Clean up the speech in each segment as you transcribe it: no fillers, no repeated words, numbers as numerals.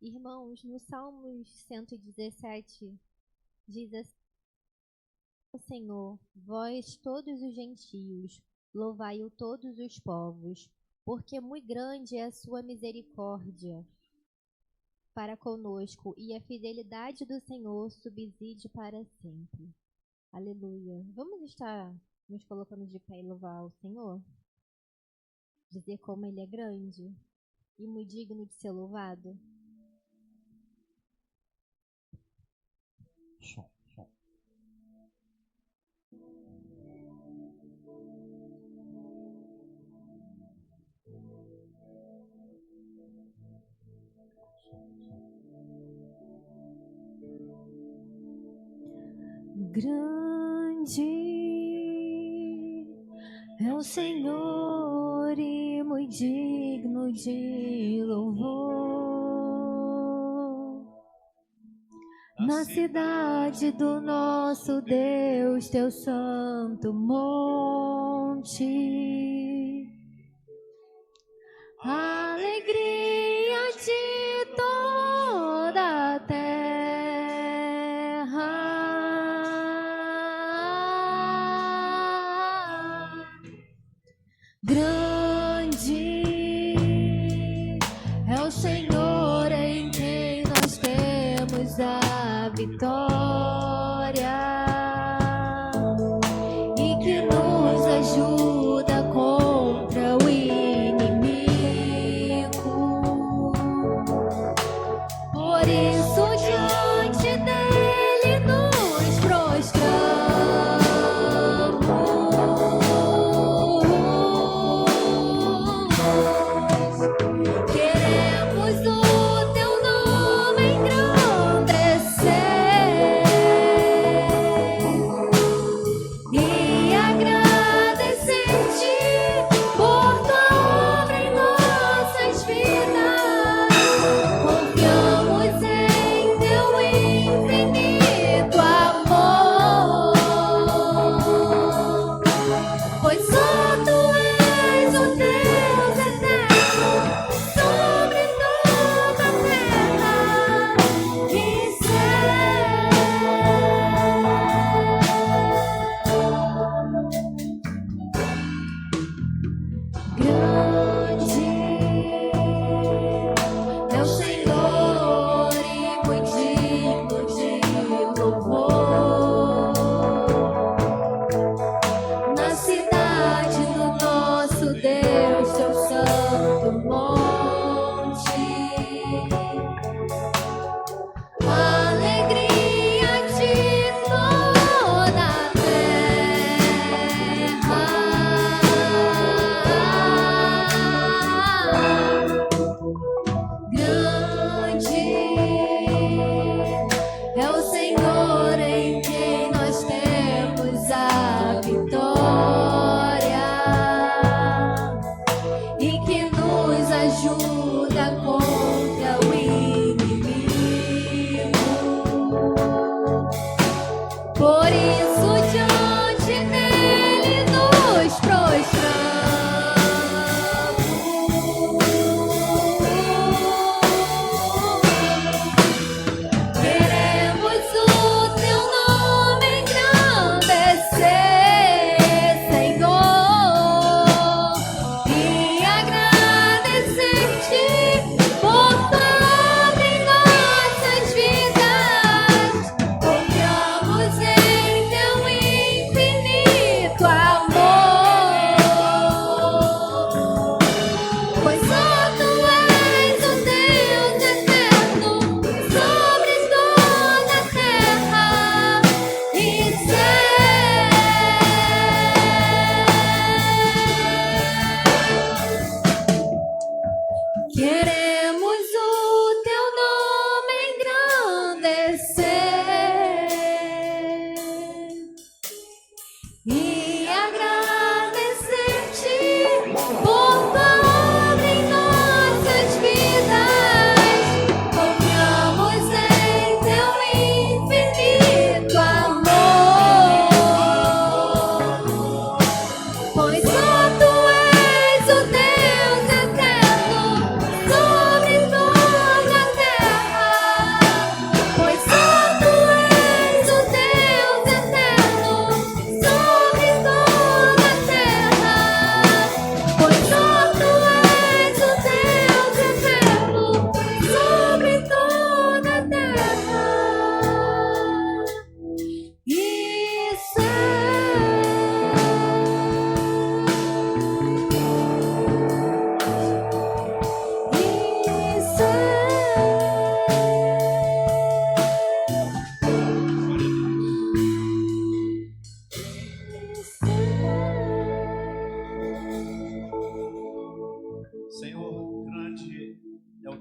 Irmãos, no Salmos 117, diz assim: "O Senhor, vós todos os gentios, louvai-o todos os povos, porque muito grande é a sua misericórdia para conosco, e a fidelidade do Senhor subside para sempre." Aleluia. Vamos estar nos colocando de pé e louvar o Senhor? Dizer como Ele é grande e muito digno de ser louvado. Som. Grande é o Senhor e muito digno de louvor. Na cidade do nosso Deus, teu santo monte, a alegria de toda a terra. Grande é o Senhor em quem nós temos a vitória e que nos ajuda contra o inimigo. Por isso diante dele nos prostramos. Queremos o teu nome engrandecer e agradecer-te por tua obra em nossas vidas. Confiamos em teu infinito amor, pois só tu és o Deus eterno sobre toda a terra e céu. Grande é o Senhor e muito digno de louvor. Na cidade do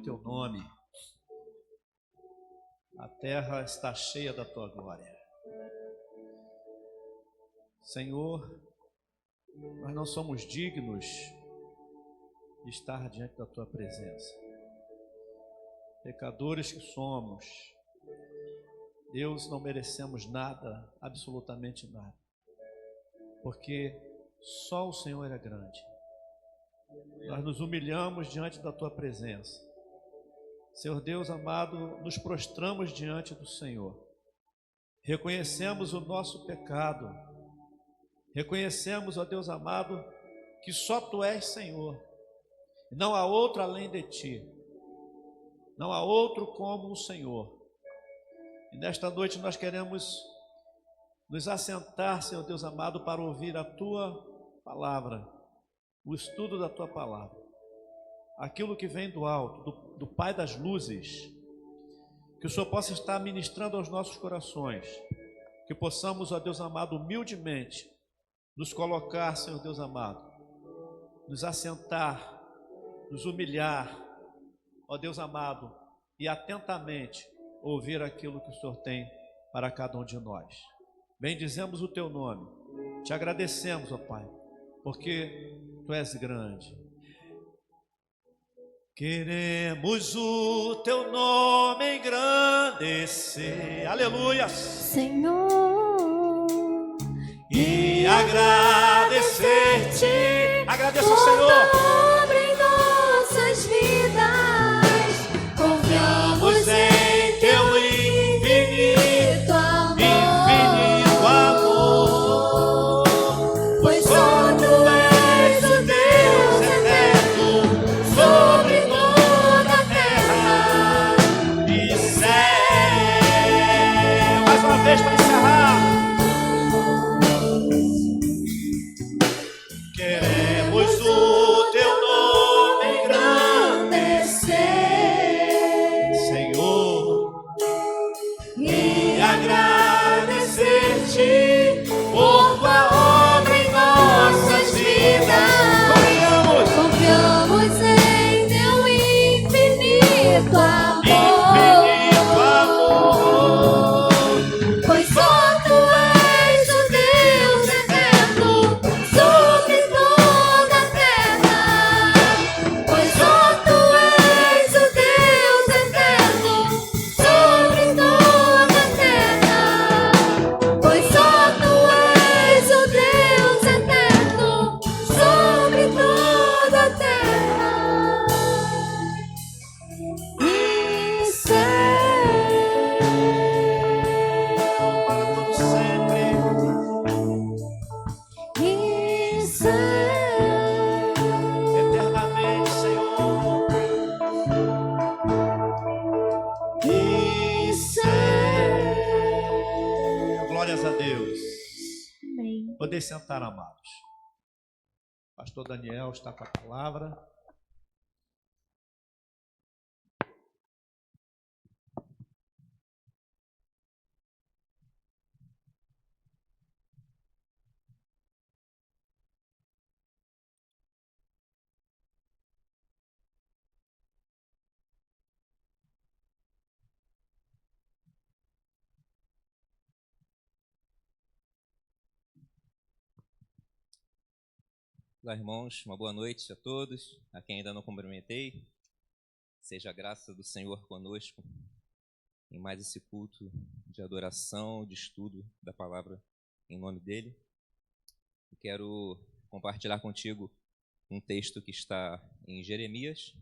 teu nome. A terra está cheia da tua glória. Senhor, nós não somos dignos de estar diante da tua presença. Pecadores que somos, Deus, não merecemos nada, absolutamente nada, porque só o Senhor é grande. Nós nos humilhamos diante da tua presença. Senhor Deus amado, nos prostramos diante do Senhor. Reconhecemos o nosso pecado. Reconhecemos, ó Deus amado, que só tu és Senhor. Não há outro além de ti. Não há outro como o Senhor. E nesta noite nós queremos nos assentar, Senhor Deus amado, para ouvir a tua palavra, o estudo da tua palavra, aquilo que vem do alto, do Pai das luzes, que o Senhor possa estar ministrando aos nossos corações, que possamos, ó Deus amado, humildemente nos colocar, Senhor Deus amado, nos assentar, nos humilhar, ó Deus amado, e atentamente ouvir aquilo que o Senhor tem para cada um de nós. Bendizemos o teu nome, te agradecemos, ó Pai, porque tu és grande. Queremos o teu nome engrandecer, aleluia, Senhor, e agradecer-te. Agradeça ao Senhor. obra em nossas vidas, confiamos em teu infinito amor, pois só tu és o Deus eterno sobre toda a terra E céu. Mais uma vez para encerrar. Queremos o teu nome engrandecer, Senhor, e e agradecer-te por tua obra em nossas vidas. confiamos em teu infinito amor, Infinito amor, pois só tu és o Deus eterno sobre toda a terra, pois só tu és o Deus eterno sobre toda a terra, pois só tu és o Deus eterno sobre toda a terra e céu. para todo sempre. E céu, Eternamente, Senhor. e céu. Glórias a Deus. Amém. Podem sentar, amados. Pastor Daniel está com a palavra. Olá, irmãos, uma boa noite a todos. A quem ainda não cumprimentei, seja a graça do Senhor conosco em mais esse culto de adoração, de estudo da palavra em nome dele. Eu quero compartilhar contigo um texto que está em Jeremias,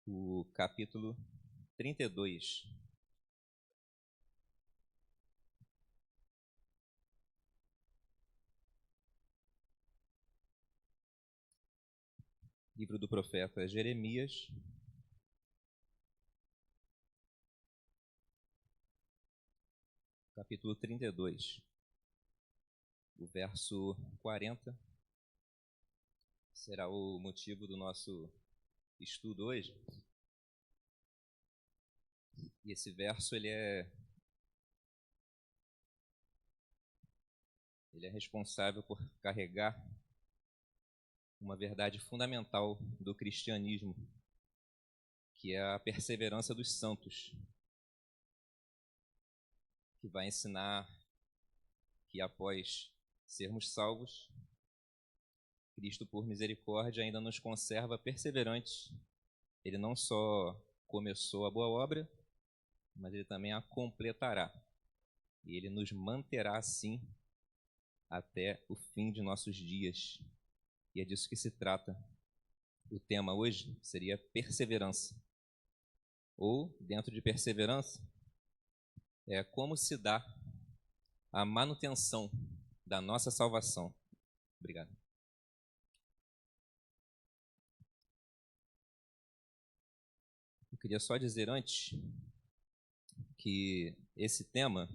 o capítulo 32. Livro do profeta Jeremias, capítulo 32, o verso 40, será o motivo do nosso estudo hoje. E esse verso ele é responsável por carregar uma verdade fundamental do cristianismo, que é a perseverança dos santos, que vai ensinar que após sermos salvos, Cristo, por misericórdia, ainda nos conserva perseverantes. Ele não só começou a boa obra, mas ele também a completará. E ele nos manterá assim até o fim de nossos dias. E é disso que se trata. O tema hoje seria perseverança. Ou, dentro de perseverança, é como se dá a manutenção da nossa salvação. Obrigado. Eu queria só dizer antes que esse tema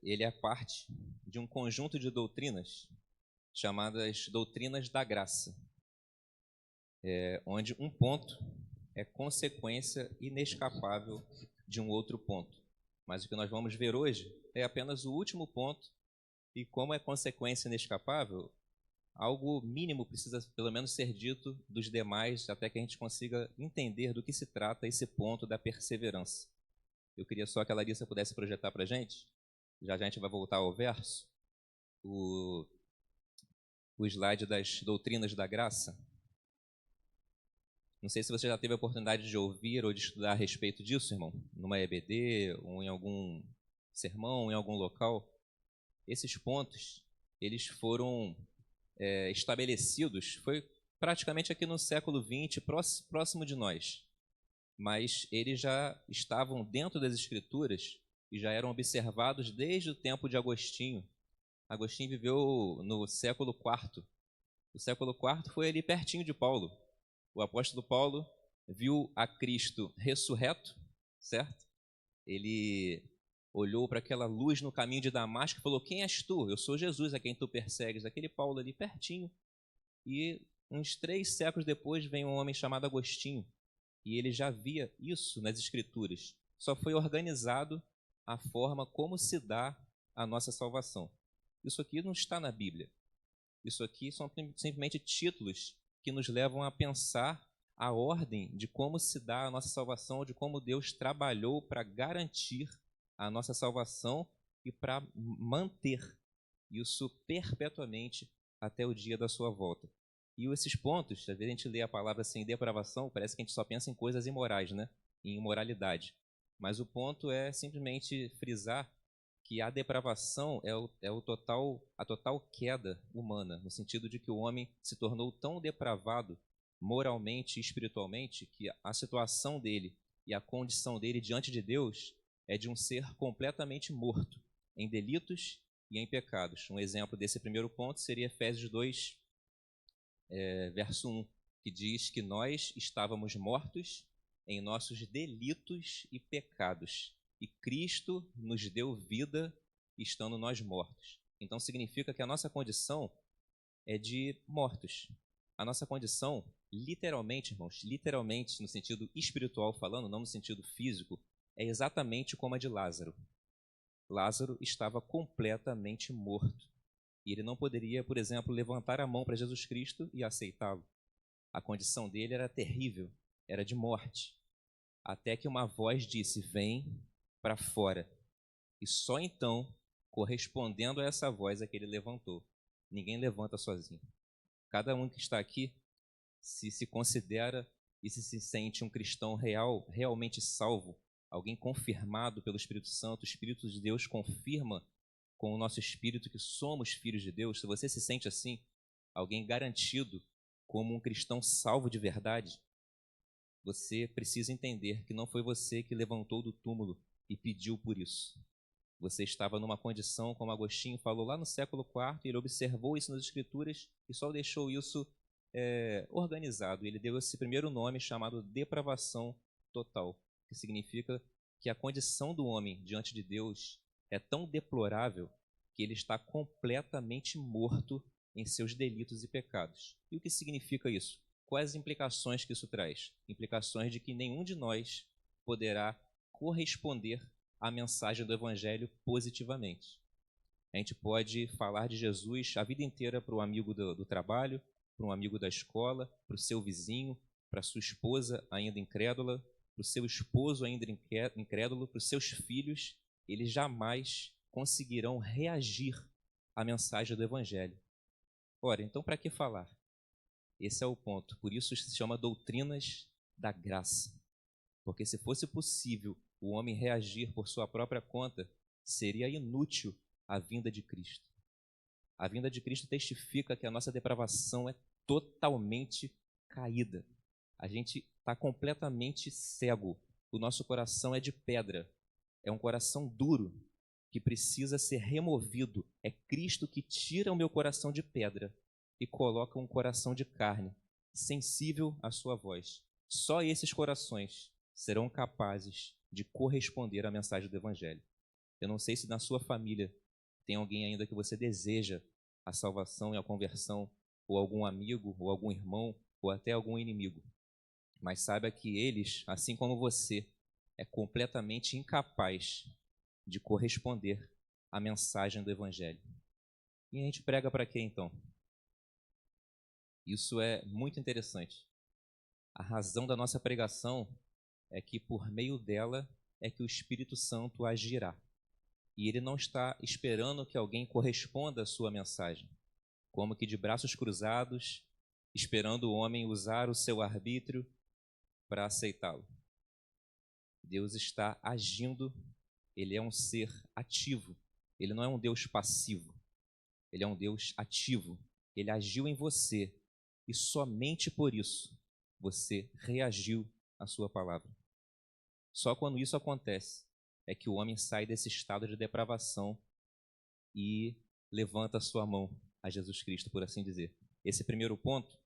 ele é parte de um conjunto de doutrinas chamadas doutrinas da graça, onde um ponto é consequência inescapável de um outro ponto. Mas o que nós vamos ver hoje é apenas o último ponto, e como é consequência inescapável, algo mínimo precisa pelo menos ser dito dos demais, até que a gente consiga entender do que se trata esse ponto da perseverança. Eu queria só que a Larissa pudesse projetar para a gente, já a gente vai voltar ao verso, o slide das doutrinas da graça. Não sei se você já teve a oportunidade de ouvir ou de estudar a respeito disso, irmão, numa EBD ou em algum sermão, em algum local. Esses pontos, eles foram estabelecidos, foi praticamente aqui no século XX, próximo de nós. Mas eles já estavam dentro das Escrituras e já eram observados desde o tempo de Agostinho. Agostinho viveu no século IV. O século IV foi ali pertinho de Paulo. O apóstolo Paulo viu a Cristo ressurreto, certo? Ele olhou para aquela luz no caminho de Damasco e falou: quem és tu? Eu sou Jesus, a quem tu persegues. Aquele Paulo ali pertinho. E uns 3 séculos depois vem um homem chamado Agostinho. E ele já via isso nas Escrituras. Só foi organizado a forma como se dá a nossa salvação. Isso aqui não está na Bíblia. Isso aqui são simplesmente títulos que nos levam a pensar a ordem de como se dá a nossa salvação, de como Deus trabalhou para garantir a nossa salvação e para manter isso perpetuamente até o dia da sua volta. E esses pontos, às vezes a gente lê a palavra assim, depravação, parece que a gente só pensa em coisas imorais, né? Em imoralidade. Mas o ponto é simplesmente frisar que a depravação é a total queda humana, no sentido de que o homem se tornou tão depravado moralmente e espiritualmente que a situação dele e a condição dele diante de Deus é de um ser completamente morto em delitos e em pecados. Um exemplo desse primeiro ponto seria Efésios 2, verso 1, que diz que nós estávamos mortos em nossos delitos e pecados, e Cristo nos deu vida estando nós mortos. Então significa que a nossa condição é de mortos. A nossa condição, literalmente, irmãos, literalmente no sentido espiritual falando, não no sentido físico, é exatamente como a de Lázaro. Lázaro estava completamente morto. E ele não poderia, por exemplo, levantar a mão para Jesus Cristo e aceitá-lo. A condição dele era terrível, era de morte. Até que uma voz disse: vem para fora. E só então, correspondendo a essa voz, é que ele levantou. Ninguém levanta sozinho. Cada um que está aqui, se considera e se sente um cristão realmente salvo, alguém confirmado pelo Espírito Santo, o Espírito de Deus confirma com o nosso espírito que somos filhos de Deus. Se você se sente assim, alguém garantido como um cristão salvo de verdade, você precisa entender que não foi você que levantou do túmulo e pediu por isso. Você estava numa condição, como Agostinho falou lá no século IV, ele observou isso nas Escrituras e só deixou isso organizado. Ele deu esse primeiro nome chamado depravação total, que significa que a condição do homem diante de Deus é tão deplorável que ele está completamente morto em seus delitos e pecados. E o que significa isso? Quais as implicações que isso traz? Implicações de que nenhum de nós poderá corresponder à mensagem do Evangelho positivamente. A gente pode falar de Jesus a vida inteira para o amigo do trabalho, para um amigo da escola, para o seu vizinho, para sua esposa ainda incrédula, para o seu esposo ainda incrédulo, para os seus filhos, eles jamais conseguirão reagir à mensagem do Evangelho. Ora, então para que falar? Esse é o ponto. Por isso se chama doutrinas da graça. Porque se fosse possível o homem reagir por sua própria conta, seria inútil a vinda de Cristo. A vinda de Cristo testifica que a nossa depravação é totalmente caída. A gente está completamente cego. O nosso coração é de pedra. É um coração duro que precisa ser removido. É Cristo que tira o meu coração de pedra e coloca um coração de carne, sensível à sua voz. Só esses corações serão capazes de corresponder à mensagem do Evangelho. Eu não sei se na sua família tem alguém ainda que você deseja a salvação e a conversão, ou algum amigo, ou algum irmão, ou até algum inimigo. Mas saiba que eles, assim como você, é completamente incapaz de corresponder à mensagem do Evangelho. E a gente prega para quê, então? Isso é muito interessante. A razão da nossa pregação é que por meio dela é que o Espírito Santo agirá. E ele não está esperando que alguém corresponda à sua mensagem, como que de braços cruzados, esperando o homem usar o seu arbítrio para aceitá-lo. Deus está agindo, ele é um ser ativo, ele não é um Deus passivo, ele é um Deus ativo. Ele agiu em você e somente por isso você reagiu à sua palavra. Só quando isso acontece é que o homem sai desse estado de depravação e levanta a sua mão a Jesus Cristo, por assim dizer. Esse primeiro ponto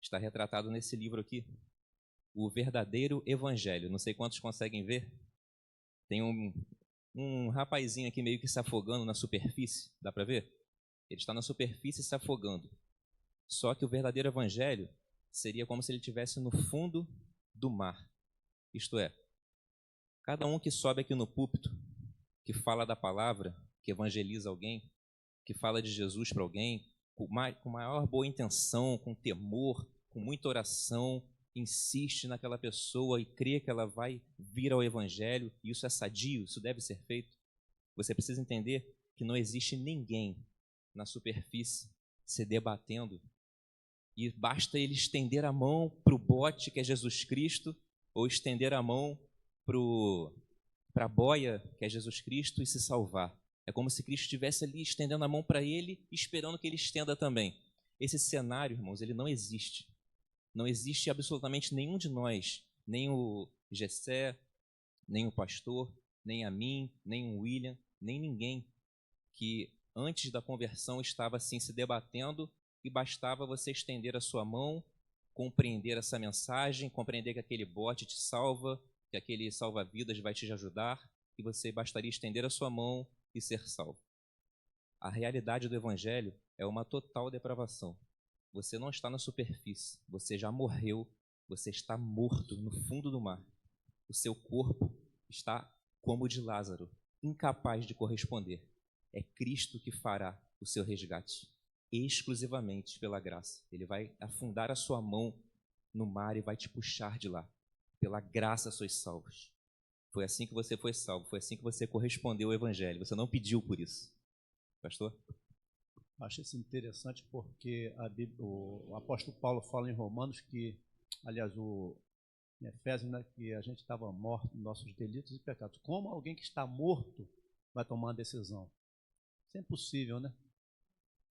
está retratado nesse livro aqui, O Verdadeiro Evangelho. Não sei quantos conseguem ver. Tem um rapazinho aqui meio que se afogando na superfície, dá para ver? Ele está na superfície se afogando. Só que o verdadeiro Evangelho seria como se ele estivesse no fundo do mar. Isto é, cada um que sobe aqui no púlpito, que fala da palavra, que evangeliza alguém, que fala de Jesus para alguém, com maior boa intenção, com temor, com muita oração, insiste naquela pessoa e crê que ela vai vir ao Evangelho, e isso é sadio, isso deve ser feito. Você precisa entender que não existe ninguém na superfície se debatendo, e basta ele estender a mão para o bote, que é Jesus Cristo, ou estender a mão para a boia, que é Jesus Cristo, e se salvar. É como se Cristo estivesse ali estendendo a mão para ele, esperando que ele estenda também. Esse cenário, irmãos, ele não existe. Não existe absolutamente nenhum de nós, nem o Gessé, nem o pastor, nem a mim, nem o William, nem ninguém que antes da conversão estava assim se debatendo e bastava você estender a sua mão, compreender essa mensagem, compreender que aquele bote te salva, que aquele salva-vidas vai te ajudar, e você bastaria estender a sua mão e ser salvo. A realidade do Evangelho é uma total depravação. Você não está na superfície, você já morreu, você está morto no fundo do mar. O seu corpo está como o de Lázaro, incapaz de corresponder. É Cristo que fará o seu resgate, exclusivamente pela graça. Ele vai afundar a sua mão no mar e vai te puxar de lá. Pela graça sois salvos. Foi assim que você foi salvo, foi assim que você correspondeu ao Evangelho. Você não pediu por isso. Pastor? Acho isso interessante porque o apóstolo Paulo fala em Romanos que, aliás, em Efésios, né, que a gente estava morto nos nossos delitos e pecados. Como alguém que está morto vai tomar uma decisão? Isso é impossível, né?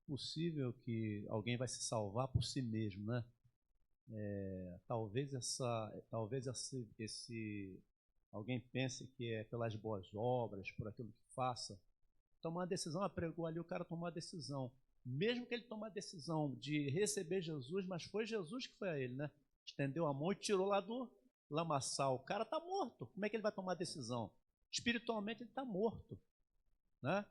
Possível que alguém vai se salvar por si mesmo, né? Talvez alguém pense que é pelas boas obras, por aquilo que faça. Tomar uma decisão, pregou ali, o cara tomou uma decisão. Mesmo que ele tomar a decisão de receber Jesus, mas foi Jesus que foi a ele, né? Estendeu a mão e tirou lá do lamaçal. O cara está morto. Como é que ele vai tomar a decisão? Espiritualmente ele está morto, né?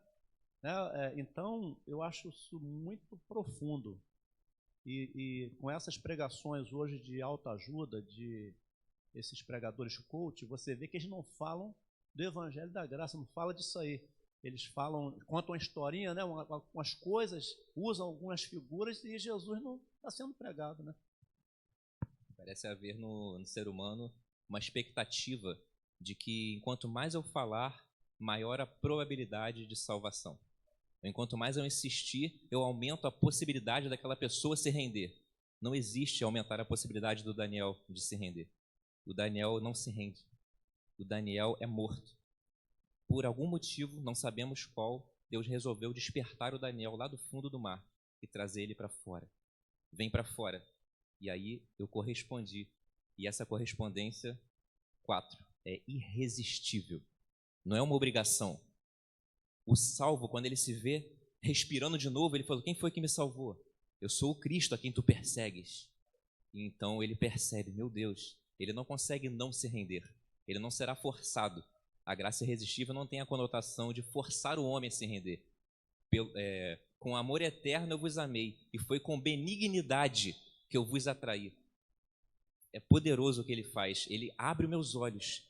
Então, eu acho isso muito profundo. E com essas pregações hoje de autoajuda, de esses pregadores coach, você vê que eles não falam do Evangelho da Graça, não fala disso aí. Eles contam uma historinha, né, umas coisas, usam algumas figuras e Jesus não está sendo pregado, né? Parece haver no ser humano uma expectativa de que, enquanto mais eu falar, maior a probabilidade de salvação. Enquanto mais eu insistir, eu aumento a possibilidade daquela pessoa se render. Não existe aumentar a possibilidade do Daniel de se render. O Daniel não se rende. O Daniel é morto. Por algum motivo, não sabemos qual, Deus resolveu despertar o Daniel lá do fundo do mar e trazer ele para fora. Vem para fora. E aí eu correspondi. E essa correspondência, 4, é irresistível. Não é uma obrigação. O salvo, quando ele se vê respirando de novo, ele falou: quem foi que me salvou? Eu sou o Cristo a quem tu persegues. E então ele percebe: meu Deus, ele não consegue não se render. Ele não será forçado. A graça irresistível não tem a conotação de forçar o homem a se render. Com amor eterno eu vos amei, e foi com benignidade que eu vos atraí. É poderoso o que ele faz. Ele abre meus olhos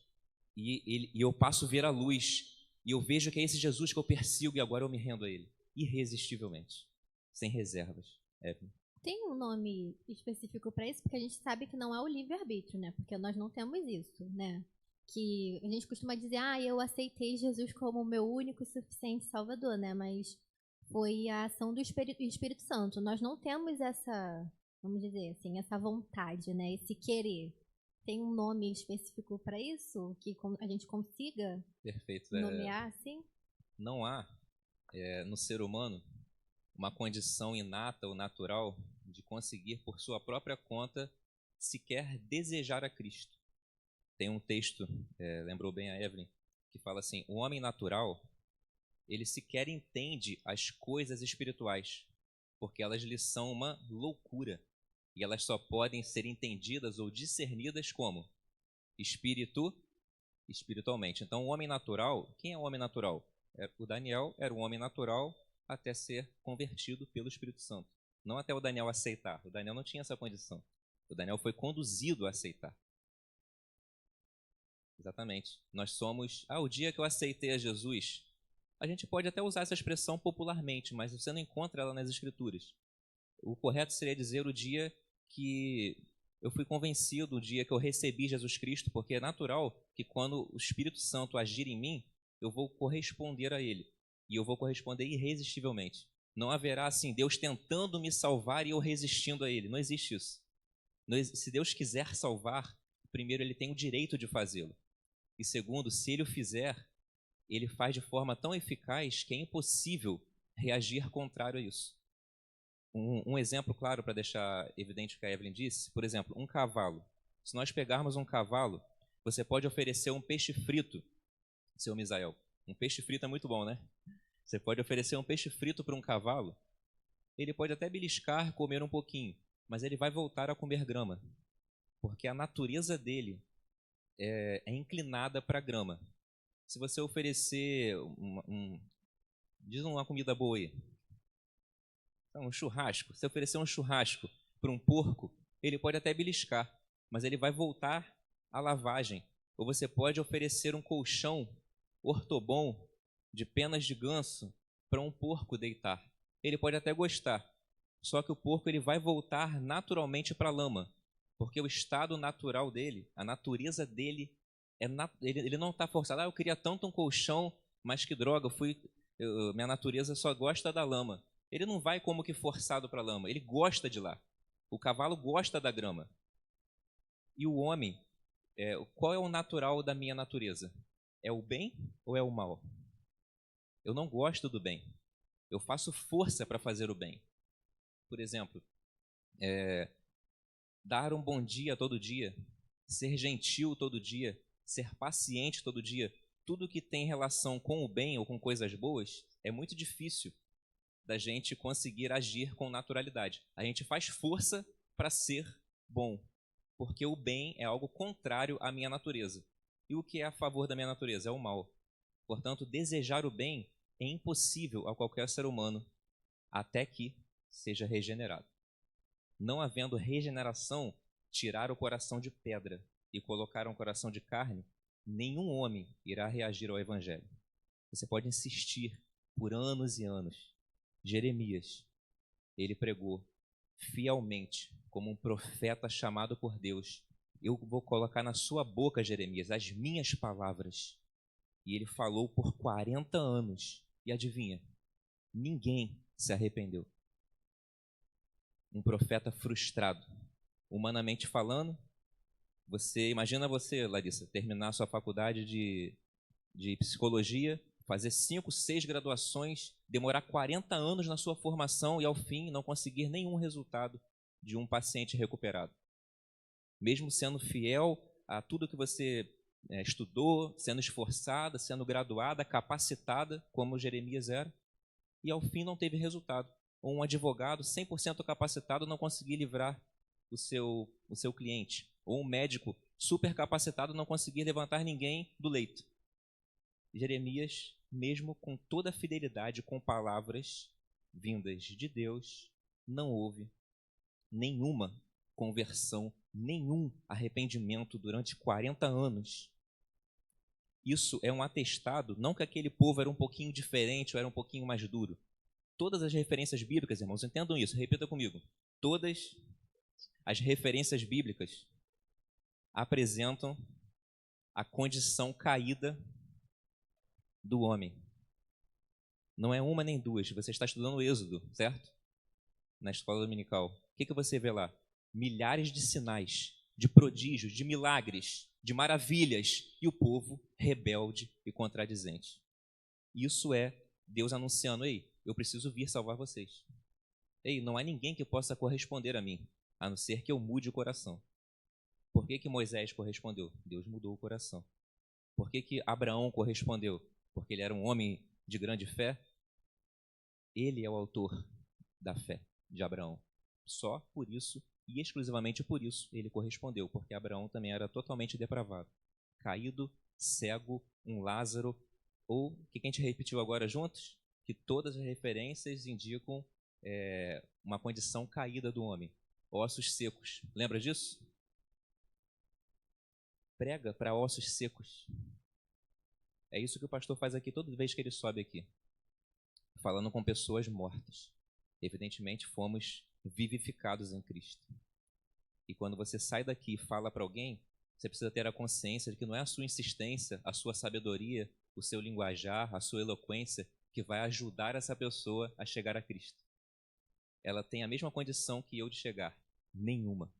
e eu passo a ver a luz. E eu vejo que é esse Jesus que eu persigo e agora eu me rendo a ele. Irresistivelmente. Sem reservas. Tem um nome específico para isso? Porque a gente sabe que não é o livre-arbítrio, né? Porque nós não temos isso, né? Que a gente costuma dizer: eu aceitei Jesus como o meu único e suficiente Salvador, né? Mas foi a ação do Espírito Santo. Nós não temos essa, vamos dizer assim, essa vontade, né? Esse querer. Tem um nome específico para isso? Que a gente consiga nomear assim? Não há no ser humano uma condição inata ou natural de conseguir, por sua própria conta, sequer desejar a Cristo. Tem um texto, lembrou bem a Evelyn, que fala assim: o homem natural, ele sequer entende as coisas espirituais, porque elas lhe são uma loucura, e elas só podem ser entendidas ou discernidas como? Espiritualmente. Então, o homem natural, quem é o homem natural? O Daniel era um homem natural até ser convertido pelo Espírito Santo. Não até o Daniel aceitar. O Daniel não tinha essa condição. O Daniel foi conduzido a aceitar. Exatamente. Nós somos... o dia que eu aceitei a Jesus, a gente pode até usar essa expressão popularmente, mas você não encontra ela nas Escrituras. O correto seria dizer o dia que eu fui convencido, o dia que eu recebi Jesus Cristo, porque é natural que quando o Espírito Santo agir em mim, eu vou corresponder a Ele. E eu vou corresponder irresistivelmente. Não haverá assim, Deus tentando me salvar e eu resistindo a Ele. Não existe isso. Se Deus quiser salvar, primeiro, Ele tem o direito de fazê-lo. E segundo, se Ele o fizer, Ele faz de forma tão eficaz que é impossível reagir contrário a isso. Um exemplo claro para deixar evidente o que a Evelyn disse: por exemplo, um cavalo. Se nós pegarmos um cavalo, você pode oferecer um peixe frito, seu Misael. Um peixe frito é muito bom, né? Você pode oferecer um peixe frito para um cavalo, ele pode até beliscar, comer um pouquinho, mas ele vai voltar a comer grama, porque a natureza dele é inclinada para a grama. Se você oferecer diz uma comida boa aí, um churrasco, se oferecer um churrasco para um porco, ele pode até beliscar, mas ele vai voltar à lavagem. Ou você pode oferecer um colchão ortobom de penas de ganso para um porco deitar. Ele pode até gostar, só que o porco ele vai voltar naturalmente para a lama, porque o estado natural dele, a natureza dele, ele não está forçado. Eu queria tanto um colchão, mas que droga, minha natureza só gosta da lama. Ele não vai como que forçado para a lama, ele gosta de lá. O cavalo gosta da grama. E o homem, qual é o natural da minha natureza? É o bem ou é o mal? Eu não gosto do bem. Eu faço força para fazer o bem. Por exemplo, dar um bom dia todo dia, ser gentil todo dia, ser paciente todo dia, tudo que tem relação com o bem ou com coisas boas, é muito difícil da gente conseguir agir com naturalidade. A gente faz força para ser bom, porque o bem é algo contrário à minha natureza. E o que é a favor da minha natureza? É o mal. Portanto, desejar o bem é impossível a qualquer ser humano, até que seja regenerado. Não havendo regeneração, tirar o coração de pedra e colocar um coração de carne, nenhum homem irá reagir ao Evangelho. Você pode insistir por anos e anos. Jeremias, ele pregou fielmente, como um profeta chamado por Deus, eu vou colocar na sua boca, Jeremias, as minhas palavras. E ele falou por 40 anos. E adivinha? Ninguém se arrependeu. Um profeta frustrado. Humanamente falando, imagina você, Larissa, terminar sua faculdade de psicologia, fazer 5, 6 graduações, demorar 40 anos na sua formação e, ao fim, não conseguir nenhum resultado de um paciente recuperado. Mesmo sendo fiel a tudo que você estudou, sendo esforçada, sendo graduada, capacitada, como Jeremias era, e, ao fim, não teve resultado. Ou um advogado 100% capacitado não conseguir livrar o seu cliente. Ou um médico super capacitado não conseguir levantar ninguém do leito. Jeremias, mesmo com toda a fidelidade, com palavras vindas de Deus, não houve nenhuma conversão, nenhum arrependimento durante 40 anos. Isso é um atestado, não que aquele povo era um pouquinho diferente ou era um pouquinho mais duro. Todas as referências bíblicas, irmãos, entendam isso, repita comigo. Todas as referências bíblicas apresentam a condição caída do homem. Não é uma nem duas. Você está estudando o Êxodo, certo? Na escola dominical. O que você vê lá? Milhares de sinais, de prodígios, de milagres, de maravilhas, e o povo rebelde e contradizente. Isso é Deus anunciando: ei, eu preciso vir salvar vocês. Ei, não há ninguém que possa corresponder a mim, a não ser que eu mude o coração. Por que Moisés correspondeu? Deus mudou o coração. Por que Abraão correspondeu? Porque ele era um homem de grande fé. Ele é o autor da fé de Abraão. Só por isso, e exclusivamente por isso, ele correspondeu, porque Abraão também era totalmente depravado, caído, cego, um Lázaro, ou o que a gente repetiu agora juntos? Que todas as referências indicam uma condição caída do homem. Ossos secos. Lembra disso? Prega para ossos secos. É isso que o pastor faz aqui toda vez que ele sobe aqui, falando com pessoas mortas. Evidentemente, fomos vivificados em Cristo. E quando você sai daqui e fala para alguém, você precisa ter a consciência de que não é a sua insistência, a sua sabedoria, o seu linguajar, a sua eloquência que vai ajudar essa pessoa a chegar a Cristo. Ela tem a mesma condição que eu de chegar. Nenhuma.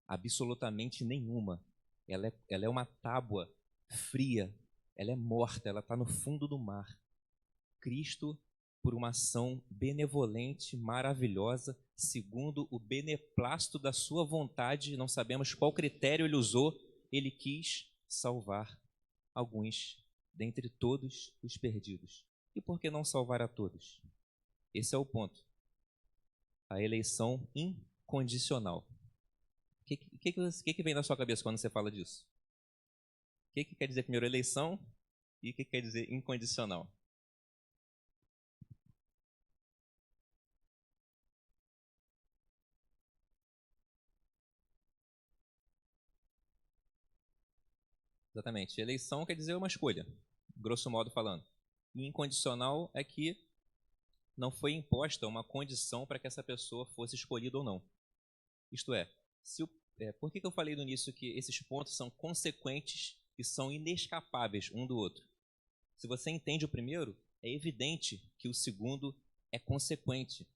Absolutamente nenhuma. Ela é uma tábua fria. Ela é morta, ela está no fundo do mar. Cristo, por uma ação benevolente, maravilhosa, segundo o beneplácito da sua vontade, não sabemos qual critério ele usou, ele quis salvar alguns dentre todos os perdidos. E por que não salvar a todos? Esse é o ponto. A eleição incondicional. O que vem na sua cabeça quando você fala disso? O que quer dizer primeiro eleição e o que quer dizer incondicional? Exatamente. Eleição quer dizer uma escolha, grosso modo falando. E incondicional é que não foi imposta uma condição para que essa pessoa fosse escolhida ou não. Isto é, por que eu falei no início que esses pontos são consequentes e são inescapáveis um do outro? Se você entende o primeiro, é evidente que o segundo é consequente.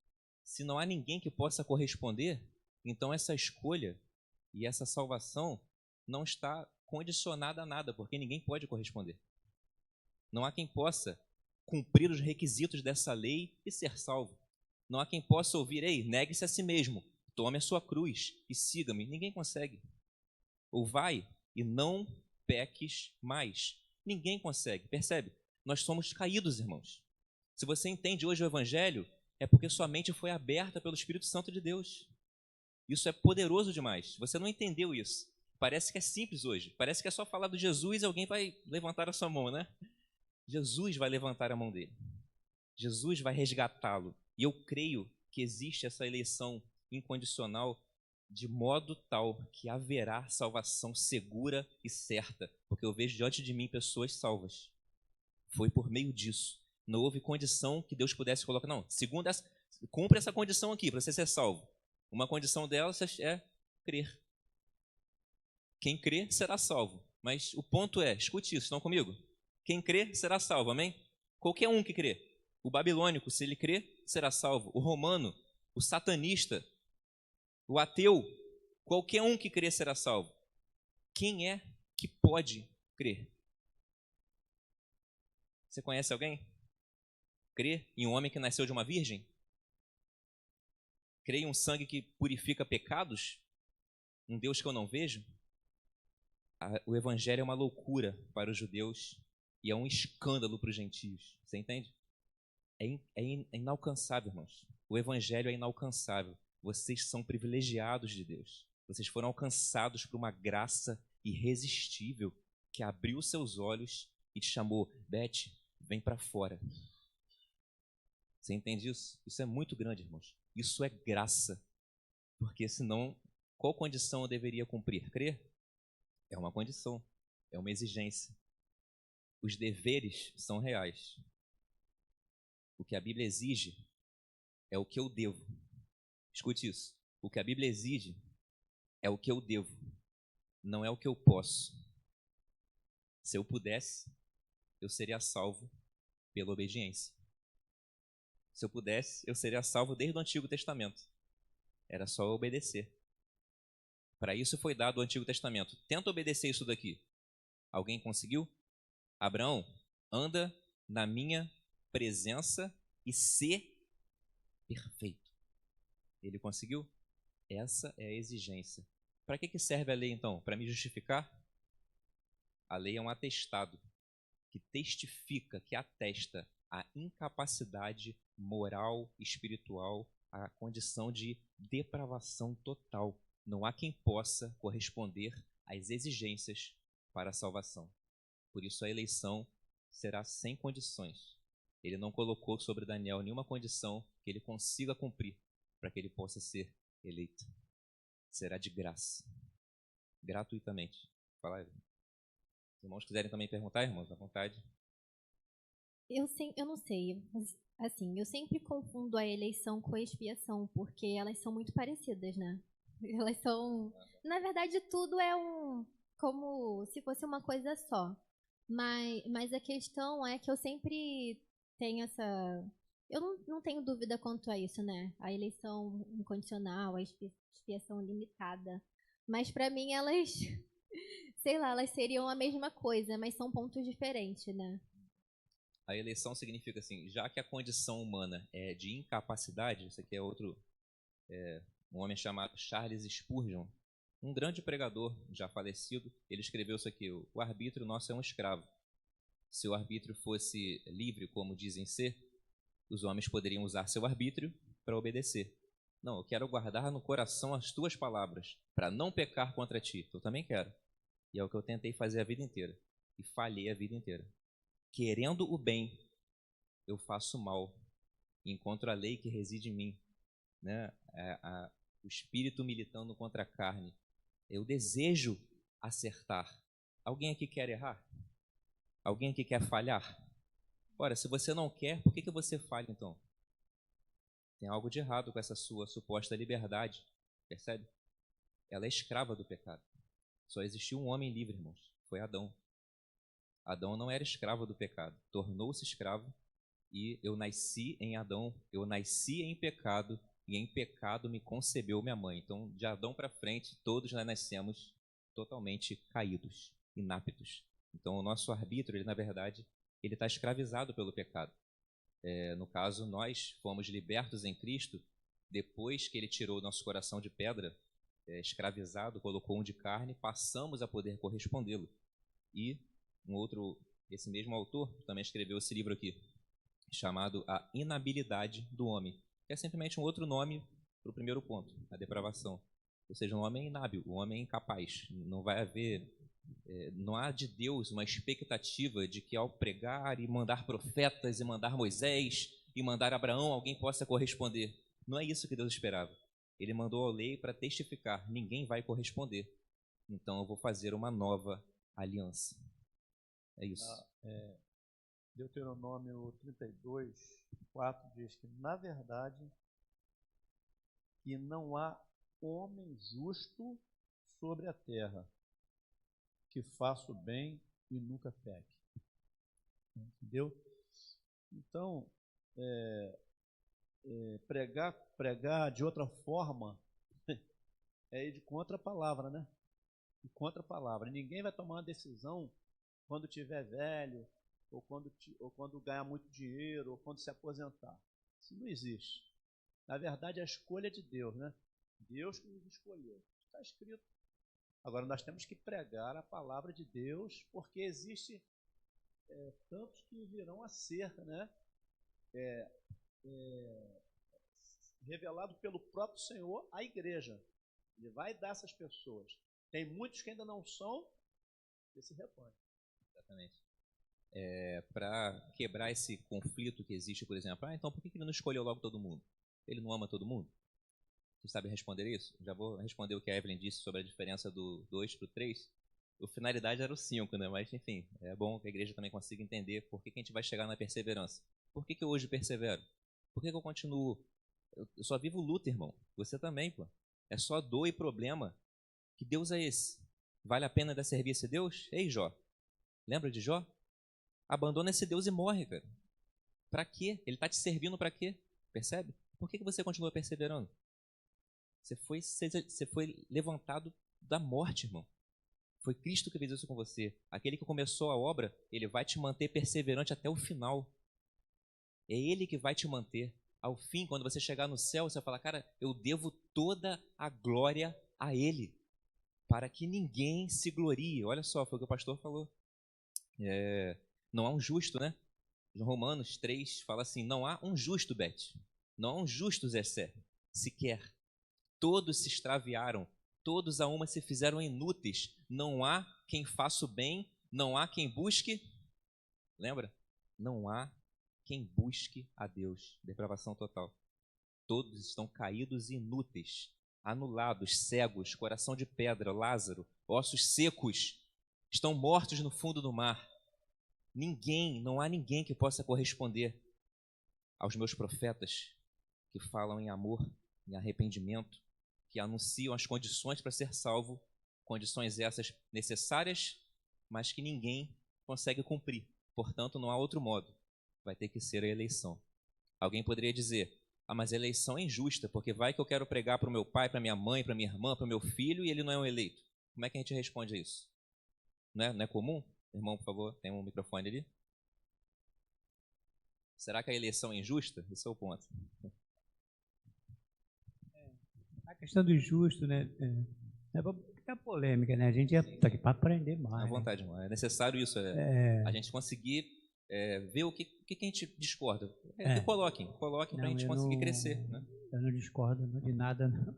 Se não há ninguém que possa corresponder, então essa escolha e essa salvação não está condicionada a nada, porque ninguém pode corresponder. Não há quem possa cumprir os requisitos dessa lei e ser salvo. Não há quem possa ouvir: ei, negue-se a si mesmo, tome a sua cruz e siga-me. Ninguém consegue. Ou vai e não peques mais. Ninguém consegue, percebe? Nós somos caídos, irmãos. Se você entende hoje o Evangelho, é porque sua mente foi aberta pelo Espírito Santo de Deus. Isso é poderoso demais. Você não entendeu isso. Parece que é simples hoje. Parece que é só falar do Jesus e alguém vai levantar a sua mão, né? Jesus vai levantar a mão dele. Jesus vai resgatá-lo. E eu creio que existe essa eleição incondicional de modo tal que haverá salvação segura e certa. Porque eu vejo diante de mim pessoas salvas. Foi por meio disso. Não houve condição que Deus pudesse colocar. Não, segundo cumpre essa condição aqui para você ser salvo. Uma condição dessas é crer. Quem crê será salvo. Mas o ponto é, escute isso, estão comigo? Quem crê será salvo, amém? Qualquer um que crê. O babilônico, se ele crê, será salvo. O romano, o satanista, o ateu, qualquer um que crê será salvo. Quem é que pode crer? Você conhece alguém? Crê em um homem que nasceu de uma virgem? Crê em um sangue que purifica pecados? Um Deus que eu não vejo? O evangelho é uma loucura para os judeus e é um escândalo para os gentios. Você entende? É inalcançável, irmãos. O evangelho é inalcançável. Vocês são privilegiados de Deus. Vocês foram alcançados por uma graça irresistível que abriu seus olhos e te chamou: Beth, vem para fora. Você entende isso? Isso é muito grande, irmãos. Isso é graça. Porque senão, qual condição eu deveria cumprir? Crer? É uma condição, é uma exigência. Os deveres são reais. O que a Bíblia exige é o que eu devo. Escute isso. O que a Bíblia exige é o que eu devo, não é o que eu posso. Se eu pudesse, eu seria salvo pela obediência. Se eu pudesse, eu seria salvo desde o Antigo Testamento. Era só eu obedecer. Para isso foi dado o Antigo Testamento. Tenta obedecer isso daqui. Alguém conseguiu? Abraão, anda na minha presença e ser perfeito. Ele conseguiu? Essa é a exigência. Para que serve a lei, então? Para me justificar? A lei é um atestado que testifica, que atesta a incapacidade moral, espiritual, a condição de depravação total. Não há quem possa corresponder às exigências para a salvação. Por isso a eleição será sem condições. Ele não colocou sobre Daniel nenhuma condição que ele consiga cumprir para que ele possa ser eleito. Será de graça, gratuitamente. Fala aí. Se os irmãos quiserem também perguntar, irmãos, à vontade. Eu não sei, mas, assim, eu sempre confundo a eleição com a expiação, porque elas são muito parecidas, né? Elas são, na verdade, tudo é como se fosse uma coisa só. Mas a questão é que eu sempre tenho eu não tenho dúvida quanto a isso, né? A eleição incondicional, a expiação limitada. Mas para mim elas, sei lá, elas seriam a mesma coisa, mas são pontos diferentes, né? A eleição significa assim, já que a condição humana é de incapacidade, isso aqui é outro, um homem chamado Charles Spurgeon, um grande pregador já falecido, ele escreveu isso aqui: o arbítrio nosso é um escravo. Se o arbítrio fosse livre, como dizem ser, os homens poderiam usar seu arbítrio para obedecer. Não, eu quero guardar no coração as tuas palavras, para não pecar contra ti. Eu também quero. E é o que eu tentei fazer a vida inteira. E falhei a vida inteira. Querendo o bem, eu faço mal. Encontro a lei que reside em mim. Né? O espírito militando contra a carne. Eu desejo acertar. Alguém aqui quer errar? Alguém aqui quer falhar? Ora, se você não quer, por que você falha então? Tem algo de errado com essa sua suposta liberdade, percebe? Ela é escrava do pecado. Só existiu um homem livre, irmãos, foi Adão. Adão não era escravo do pecado, tornou-se escravo, e eu nasci em Adão, eu nasci em pecado, e em pecado me concebeu minha mãe. Então, de Adão para frente, todos nós nascemos totalmente caídos, inaptos. Então, o nosso arbítrio, ele, na verdade, ele está escravizado pelo pecado. No caso, nós fomos libertos em Cristo depois que ele tirou o nosso coração de pedra, escravizado, colocou um de carne, passamos a poder correspondê-lo. E esse mesmo autor também escreveu esse livro aqui, chamado A Inabilidade do Homem, que é simplesmente um outro nome para o primeiro ponto, a depravação. Ou seja, um homem inábil, um homem incapaz. Não há de Deus uma expectativa de que ao pregar e mandar profetas e mandar Moisés e mandar Abraão, alguém possa corresponder. Não é isso que Deus esperava. Ele mandou a lei para testificar: ninguém vai corresponder. Então eu vou fazer uma nova aliança. É isso. Deuteronômio 32, 4 diz que, na verdade, e não há homem justo sobre a terra que faça o bem e nunca peque. Entendeu? Então, pregar de outra forma é ir de contra a palavra, né? De contra a palavra. Ninguém vai tomar uma decisão quando tiver velho, ou quando ganhar muito dinheiro, ou quando se aposentar. Isso não existe. Na verdade, a escolha é de Deus, né? Deus que nos escolheu. Está escrito. Agora, nós temos que pregar a palavra de Deus, porque existe tantos que virão a ser, né? Revelado pelo próprio Senhor à igreja. Ele vai dar essas pessoas. Tem muitos que ainda não são desse rebanho. Exatamente. Para quebrar esse conflito que existe, por exemplo, então por que ele não escolheu logo todo mundo? Ele não ama todo mundo? Você sabe responder isso? Já vou responder o que a Evelyn disse sobre a diferença do 2 para o 3. A finalidade era o 5, né? Mas, enfim, é bom que a igreja também consiga entender por que a gente vai chegar na perseverança. Por que eu hoje persevero? Por que eu continuo? Eu só vivo luta, irmão. Você também, pô. É só dor e problema. Que Deus é esse? Vale a pena dar serviço a Deus? Ei, Jó. Lembra de Jó? Abandona esse Deus e morre, cara. Para quê? Ele está te servindo para quê? Percebe? Por que você continua perseverando? Você foi levantado da morte, irmão. Foi Cristo que fez isso com você. Aquele que começou a obra, ele vai te manter perseverante até o final. É ele que vai te manter. Ao fim, quando você chegar no céu, você vai falar, cara, eu devo toda a glória a ele, para que ninguém se glorie. Olha só, foi o que o pastor falou. Não há um justo, né? Romanos 3 fala assim, não há um justo, Beth. Não há um justo, Zé sequer. Todos se extraviaram, todos a uma se fizeram inúteis. Não há quem faça o bem, não há quem busque. Lembra? Não há quem busque a Deus. Depravação total. Todos estão caídos e inúteis, anulados, cegos, coração de pedra, Lázaro, ossos secos, estão mortos no fundo do mar. Não há ninguém que possa corresponder aos meus profetas que falam em amor, em arrependimento, que anunciam as condições para ser salvo, condições essas necessárias, mas que ninguém consegue cumprir. Portanto, não há outro modo. Vai ter que ser a eleição. Alguém poderia dizer, mas a eleição é injusta, porque vai que eu quero pregar para o meu pai, para minha mãe, para minha irmã, para o meu filho, e ele não é um eleito. Como é que a gente responde a isso? Não é comum? Irmão, por favor, tem um microfone ali. Será que a eleição é injusta? Esse é o ponto. A questão do justo, né? É para ficar polêmica, né? A gente está aqui para aprender mais. À vontade, irmão. É necessário isso. A gente conseguir ver o que a gente discorda. Coloquem para a gente conseguir crescer. Né? Eu não discordo de nada, não.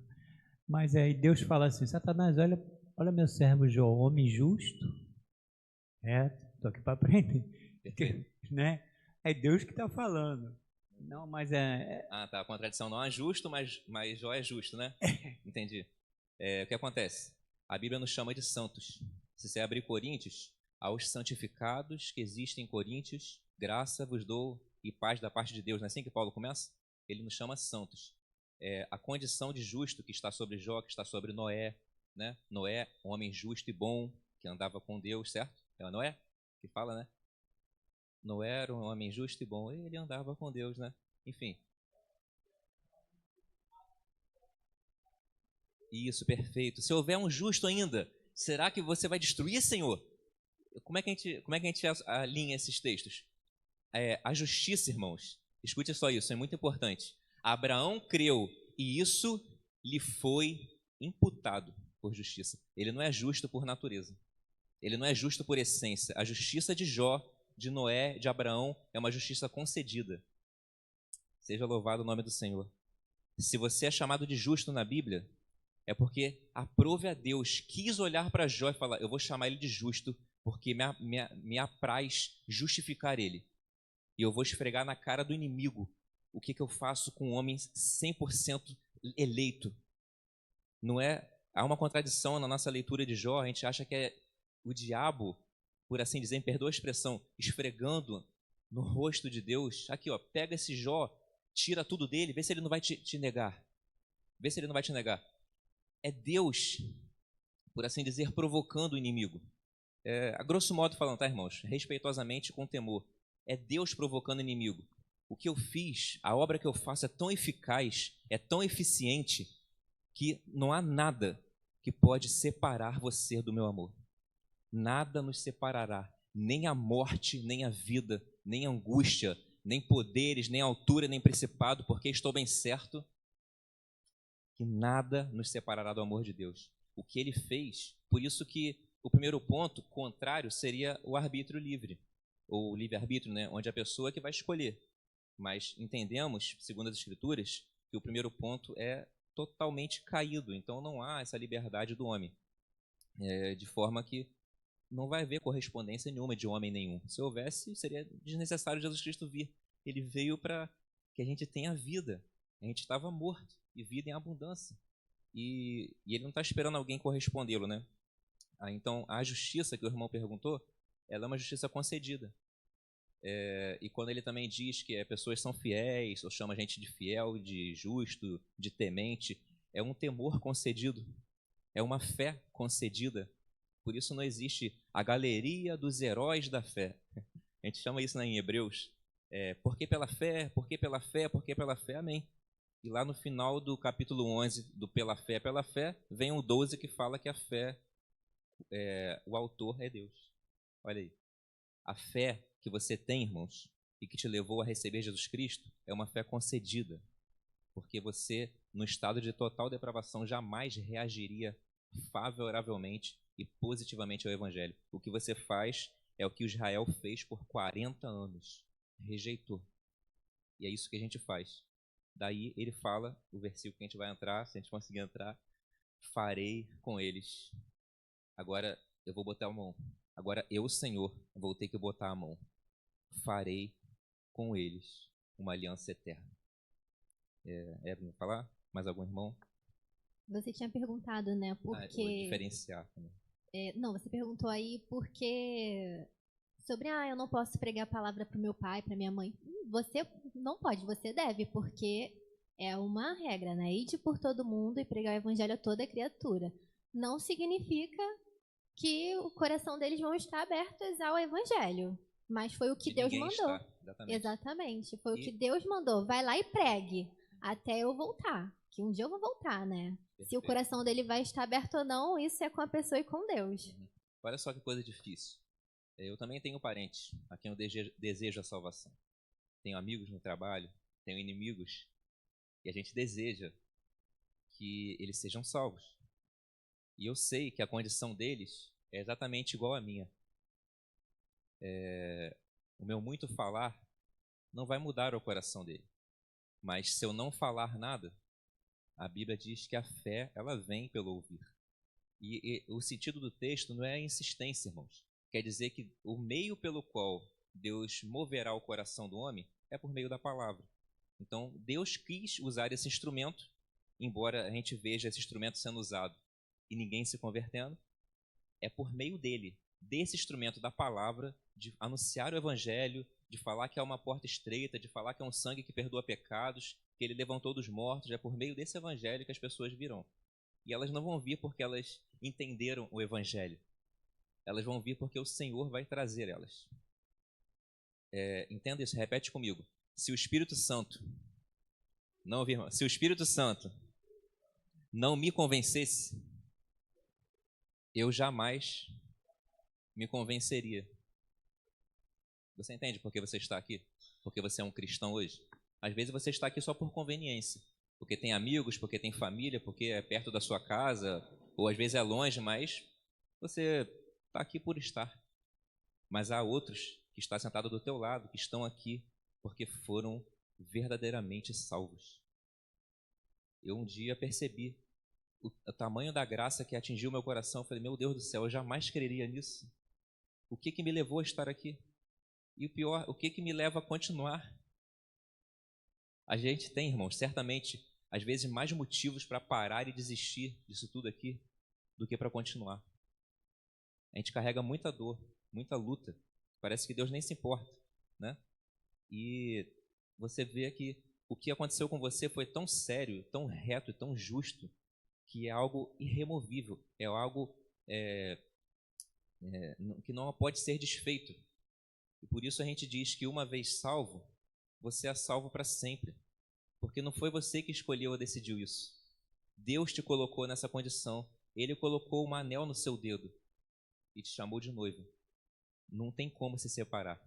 Mas aí Deus fala assim, Satanás, olha meu servo Jó, homem justo. Estou aqui para aprender. Né? É Deus que está falando. Não, mas tá. A contradição não é justo, mas Jó é justo, né? Entendi. O que acontece? A Bíblia nos chama de santos. Se você abrir Coríntios, aos santificados que existem em Coríntios, graça vos dou e paz da parte de Deus. Não é assim que Paulo começa? Ele nos chama santos. A condição de justo que está sobre Jó, que está sobre Noé, né? Noé, um homem justo e bom, que andava com Deus, certo? É Noé que fala, né? Noé era um homem justo e bom, ele andava com Deus, né? Enfim. Isso, perfeito. Se houver um justo ainda, será que você vai destruir, Senhor? Como é que a gente alinha esses textos? A justiça, irmãos. Escute só isso, é muito importante. Abraão creu e isso lhe foi imputado por justiça. Ele não é justo por natureza. Ele não é justo por essência. A justiça de Jó, de Noé, de Abraão é uma justiça concedida. Seja louvado o nome do Senhor. Se você é chamado de justo na Bíblia, é porque aprove a Deus, quis olhar para Jó e falar, eu vou chamar ele de justo, porque me apraz justificar ele. E eu vou esfregar na cara do inimigo o que eu faço com um homem 100% eleito. Não é? Há uma contradição na nossa leitura de Jó, a gente acha que é o diabo, por assim dizer, perdoa a expressão, esfregando no rosto de Deus. Aqui, ó, pega esse Jó, tira tudo dele, vê se ele não vai te negar. Vê se ele não vai te negar. É Deus, por assim dizer, provocando o inimigo. A grosso modo falando, tá, irmãos? Respeitosamente, com temor. É Deus provocando o inimigo. O que eu fiz, a obra que eu faço é tão eficaz, é tão eficiente, que não há nada que pode separar você do meu amor. Nada nos separará, nem a morte, nem a vida, nem a angústia, nem poderes, nem altura, nem principado, porque estou bem certo que nada nos separará do amor de Deus. O que ele fez, por isso que o primeiro ponto, contrário, seria o arbítrio livre, ou livre-arbítrio, né? Onde a pessoa que vai escolher. Mas entendemos, segundo as Escrituras, que o primeiro ponto é totalmente caído, então não há essa liberdade do homem, de forma que não vai haver correspondência nenhuma de homem nenhum. Se houvesse, seria desnecessário Jesus Cristo vir. Ele veio para que a gente tenha vida. A gente estava morto, e vida em abundância. E ele não está esperando alguém correspondê-lo, né? Então, a justiça que o irmão perguntou, ela é uma justiça concedida. E quando ele também diz que pessoas são fiéis, ou chama a gente de fiel, de justo, de temente, é um temor concedido, é uma fé concedida. Por isso não existe a galeria dos heróis da fé. A gente chama isso, né, em Hebreus. Porque pela fé, porque pela fé, porque pela fé, amém. E lá no final do capítulo 11, do pela fé, vem o 12 que fala que a fé, o autor é Deus. Olha aí. A fé que você tem, irmãos, e que te levou a receber Jesus Cristo, é uma fé concedida. Porque você, no estado de total depravação, jamais reagiria favoravelmente e positivamente ao Evangelho. O que você faz é o que Israel fez por 40 anos. Rejeitou. E é isso que a gente faz. Daí ele fala, o versículo que a gente vai entrar, se a gente conseguir entrar, farei com eles. Agora eu vou botar a mão. Agora eu, Senhor, vou ter que botar a mão. Farei com eles uma aliança eterna. Evelyn, falar? Mais algum irmão? Você tinha perguntado, né? Por Vou quê? diferenciar também. Não, você perguntou aí porque sobre, eu não posso pregar a palavra para o meu pai, para minha mãe. Você não pode, você deve, porque é uma regra, né? Ide por todo mundo e pregar o evangelho a toda criatura. Não significa que o coração deles vão estar abertos ao evangelho, mas foi o que Deus mandou. Está, exatamente. Exatamente, foi o que Deus mandou. Vai lá e pregue até eu voltar, que um dia eu vou voltar, né? Perfeito. Se o coração dele vai estar aberto ou não, isso é com a pessoa e com Deus. Olha só que coisa difícil. Eu também tenho parentes a quem eu desejo a salvação. Tenho amigos no trabalho, tenho inimigos, e a gente deseja que eles sejam salvos. E eu sei que a condição deles é exatamente igual à minha. O meu muito falar não vai mudar o coração dele. Mas se eu não falar nada, a Bíblia diz que a fé, ela vem pelo ouvir. E o sentido do texto não é a insistência, irmãos. Quer dizer que o meio pelo qual Deus moverá o coração do homem é por meio da palavra. Então, Deus quis usar esse instrumento, embora a gente veja esse instrumento sendo usado e ninguém se convertendo, é por meio dele, desse instrumento da palavra, de anunciar o evangelho, de falar que é uma porta estreita, de falar que é um sangue que perdoa pecados, que ele levantou dos mortos, é por meio desse evangelho que as pessoas virão. E elas não vão vir porque elas entenderam o evangelho. Elas vão vir porque o Senhor vai trazer elas. Entenda isso, repete comigo. Se o Espírito Santo, não ouvi, irmão, se o Espírito Santo não me convencesse, eu jamais me convenceria. Você entende por que você está aqui? Porque você é um cristão hoje? Às vezes você está aqui só por conveniência, porque tem amigos, porque tem família, porque é perto da sua casa, ou às vezes é longe, mas você está aqui por estar. Mas há outros que estão sentados do teu lado, que estão aqui porque foram verdadeiramente salvos. Eu um dia percebi o tamanho da graça que atingiu meu coração. Eu falei, meu Deus do céu, eu jamais creria nisso. O que me levou a estar aqui? E o pior, o que me leva a continuar? A gente tem, irmãos, certamente, às vezes, mais motivos para parar e desistir disso tudo aqui do que para continuar. A gente carrega muita dor, muita luta. Parece que Deus nem se importa, né? E você vê que o que aconteceu com você foi tão sério, tão reto e tão justo, que é algo irremovível, é algo que não pode ser desfeito. E por isso a gente diz que uma vez salvo, você é salvo para sempre. Porque não foi você que escolheu ou decidiu isso. Deus te colocou nessa condição. Ele colocou um anel no seu dedo e te chamou de noivo. Não tem como se separar.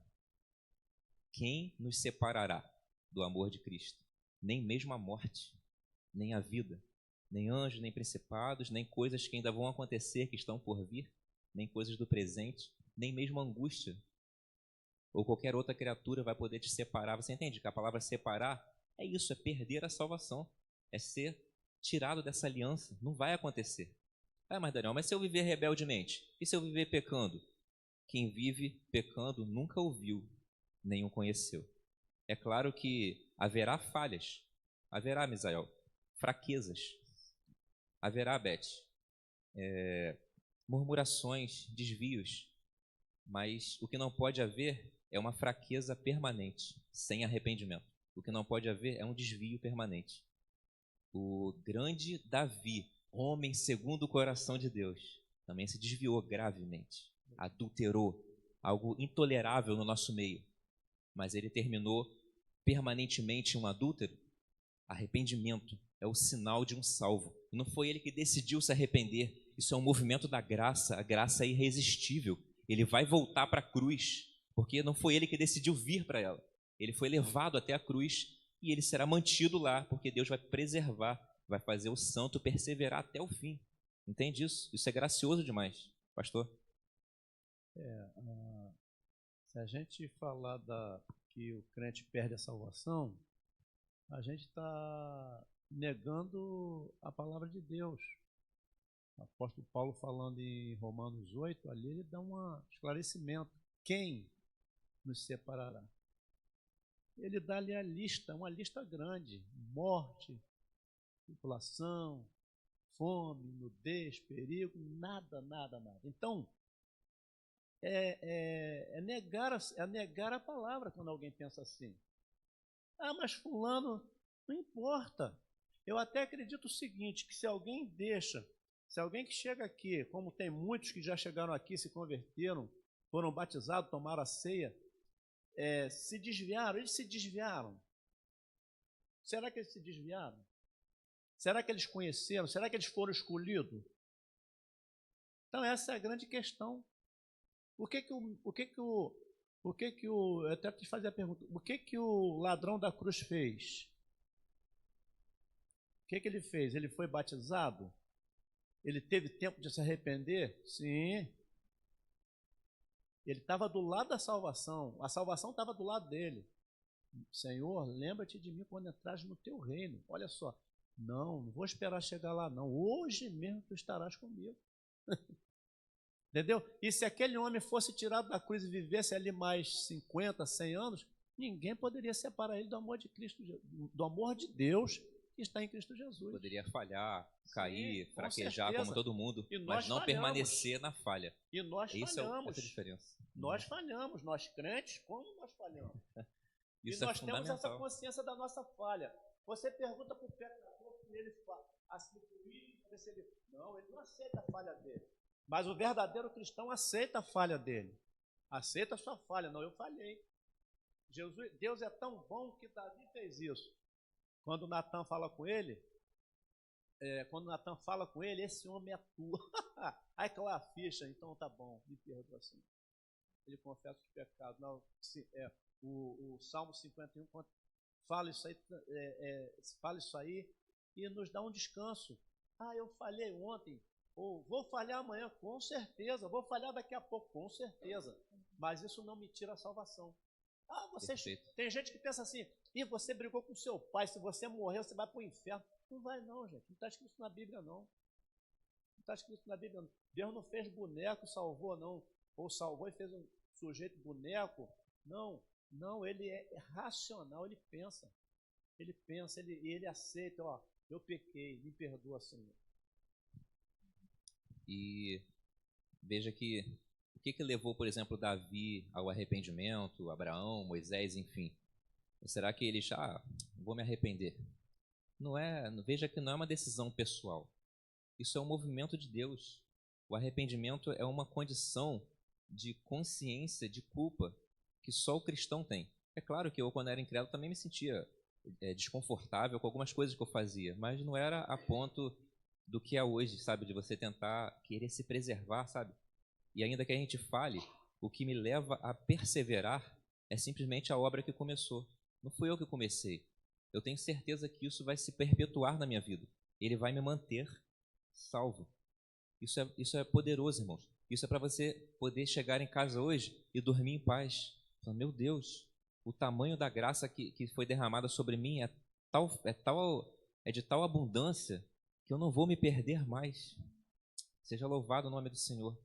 Quem nos separará do amor de Cristo? Nem mesmo a morte, nem a vida, nem anjos, nem principados, nem coisas que ainda vão acontecer, que estão por vir, nem coisas do presente, nem mesmo a angústia ou qualquer outra criatura vai poder te separar. Você entende que a palavra separar é isso, é perder a salvação, é ser tirado dessa aliança. Não vai acontecer. Ah, mas Daniel, mas se eu viver rebeldemente? E se eu viver pecando? Quem vive pecando nunca ouviu, nem o conheceu. É claro que haverá falhas, haverá, Misael, fraquezas, haverá, Beth, murmurações, desvios, mas o que não pode haver é uma fraqueza permanente, sem arrependimento. O que não pode haver é um desvio permanente. O grande Davi, homem segundo o coração de Deus, também se desviou gravemente, adulterou, algo intolerável no nosso meio, mas ele terminou permanentemente um adúltero. Arrependimento é o sinal de um salvo. E não foi ele que decidiu se arrepender. Isso é um movimento da graça. A graça é irresistível. Ele vai voltar para a cruz, porque não foi ele que decidiu vir para ela. Ele foi levado até a cruz e ele será mantido lá, porque Deus vai preservar, vai fazer o santo perseverar até o fim. Entende isso? Isso é gracioso demais, pastor. Se a gente falar que o crente perde a salvação, a gente está negando a palavra de Deus. O apóstolo Paulo, falando em Romanos 8, ali ele dá um esclarecimento. Quem nos separará? Ele dá ali a lista, uma lista grande: morte, tribulação, fome, nudez, perigo, nada. Então, é negar a palavra quando alguém pensa assim. Ah, mas fulano, não importa. Eu até acredito o seguinte, que se alguém que chega aqui, como tem muitos que já chegaram aqui, se converteram, foram batizados, tomaram a ceia, se desviaram, eles se desviaram. Será que eles se desviaram? Será que eles conheceram? Será que eles foram escolhidos? Então essa é a grande questão. Eu até te fazer a pergunta, o que o ladrão da cruz fez? O que ele fez? Ele foi batizado? Ele teve tempo de se arrepender? Sim. Ele estava do lado da salvação, a salvação estava do lado dele. Senhor, lembra-te de mim quando entrares no teu reino. Olha só, não vou esperar chegar lá não, hoje mesmo tu estarás comigo. Entendeu? E se aquele homem fosse tirado da cruz e vivesse ali mais 50, 100 anos, ninguém poderia separar ele do amor de Cristo, do amor de Deus que está em Cristo Jesus. Poderia falhar, cair, Sim, fraquejar como todo mundo, mas não falhamos. Permanecer na falha. E nós falhamos. Essa é a diferença. Nós falhamos, nós crentes, como nós falhamos? Isso e nós é temos essa fundamental. consciência da nossa falha. Você pergunta para o pecador se ele não, ele não aceita a falha dele. Mas o verdadeiro cristão aceita a falha dele. Aceita a sua falha. Não, eu falhei. Deus é tão bom que Davi fez isso. Quando Natan fala com ele, esse homem é tu. Aí caiu a ficha, então tá bom, me perdoa assim. Ele confessa os pecados. Não, o Salmo 51 fala isso aí e nos dá um descanso. Ah, eu falhei ontem, ou vou falhar amanhã, com certeza, vou falhar daqui a pouco, com certeza, mas isso não me tira a salvação. Ah, tem gente que pensa assim, e você brigou com seu pai, se você morrer, você vai para o inferno. Não vai não, gente, não está escrito na Bíblia não. Não está escrito na Bíblia não. Deus não fez boneco, salvou não, ou salvou e fez um sujeito boneco. Não, ele é racional, ele pensa, ele aceita, ó, eu pequei, me perdoa, Senhor. E veja que o que levou, por exemplo, Davi ao arrependimento, Abraão, Moisés, enfim. Ou será que eles, vou me arrepender? Não é, veja que não é uma decisão pessoal. Isso é um movimento de Deus. O arrependimento é uma condição de consciência, de culpa, que só o cristão tem. É claro que eu, quando era incrédulo, também me sentia desconfortável com algumas coisas que eu fazia, mas não era a ponto do que é hoje, sabe? De você tentar querer se preservar, sabe? E ainda que a gente fale, o que me leva a perseverar é simplesmente a obra que começou. Não fui eu que comecei. Eu tenho certeza que isso vai se perpetuar na minha vida. Ele vai me manter salvo. Isso é poderoso, irmãos. Isso é para você poder chegar em casa hoje e dormir em paz. Meu Deus, o tamanho da graça que foi derramada sobre mim é de tal abundância que eu não vou me perder mais. Seja louvado o nome do Senhor.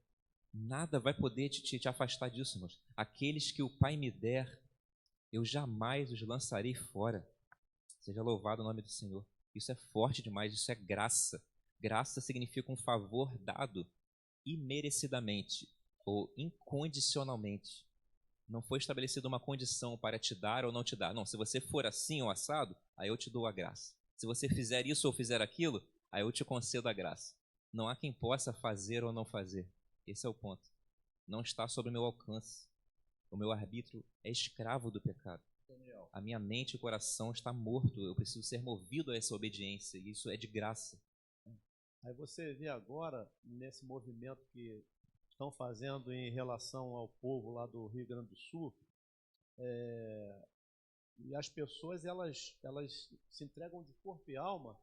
Nada vai poder te afastar disso, irmãos. Aqueles que o Pai me der, eu jamais os lançarei fora. Seja louvado o nome do Senhor. Isso é forte demais, isso é graça. Graça significa um favor dado imerecidamente ou incondicionalmente. Não foi estabelecida uma condição para te dar ou não te dar. Não, se você for assim ou assado, aí eu te dou a graça. Se você fizer isso ou fizer aquilo, aí eu te concedo a graça. Não há quem possa fazer ou não fazer. Esse é o ponto. Não está sob o meu alcance. O meu arbítrio é escravo do pecado. A minha mente e coração está morto. Eu preciso ser movido a essa obediência. E isso é de graça. Aí você vê agora, nesse movimento que estão fazendo em relação ao povo lá do Rio Grande do Sul, e as pessoas elas se entregam de corpo e alma,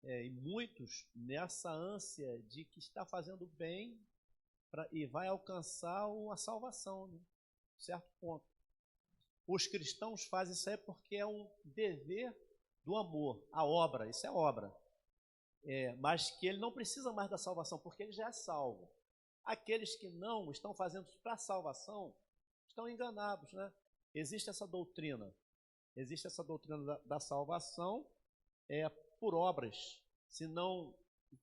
e muitos nessa ânsia de que está fazendo bem e vai alcançar a salvação, né? Certo ponto. Os cristãos fazem isso aí porque é um dever do amor, a obra, isso é obra. Mas que ele não precisa mais da salvação, porque ele já é salvo. Aqueles que não estão fazendo isso para a salvação, estão enganados, né? Existe essa doutrina da salvação por obras, senão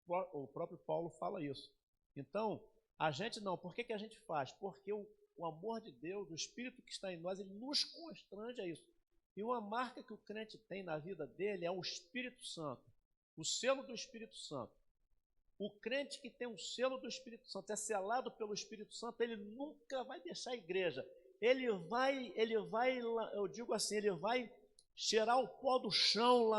o próprio Paulo fala isso. Então, a gente não, por que a gente faz? Porque o amor de Deus, o Espírito que está em nós, ele nos constrange a isso. E uma marca que o crente tem na vida dele é o Espírito Santo, o selo do Espírito Santo. O crente que tem o selo do Espírito Santo, é selado pelo Espírito Santo, ele nunca vai deixar a igreja. Ele vai, eu digo assim, ele vai cheirar o pó do chão,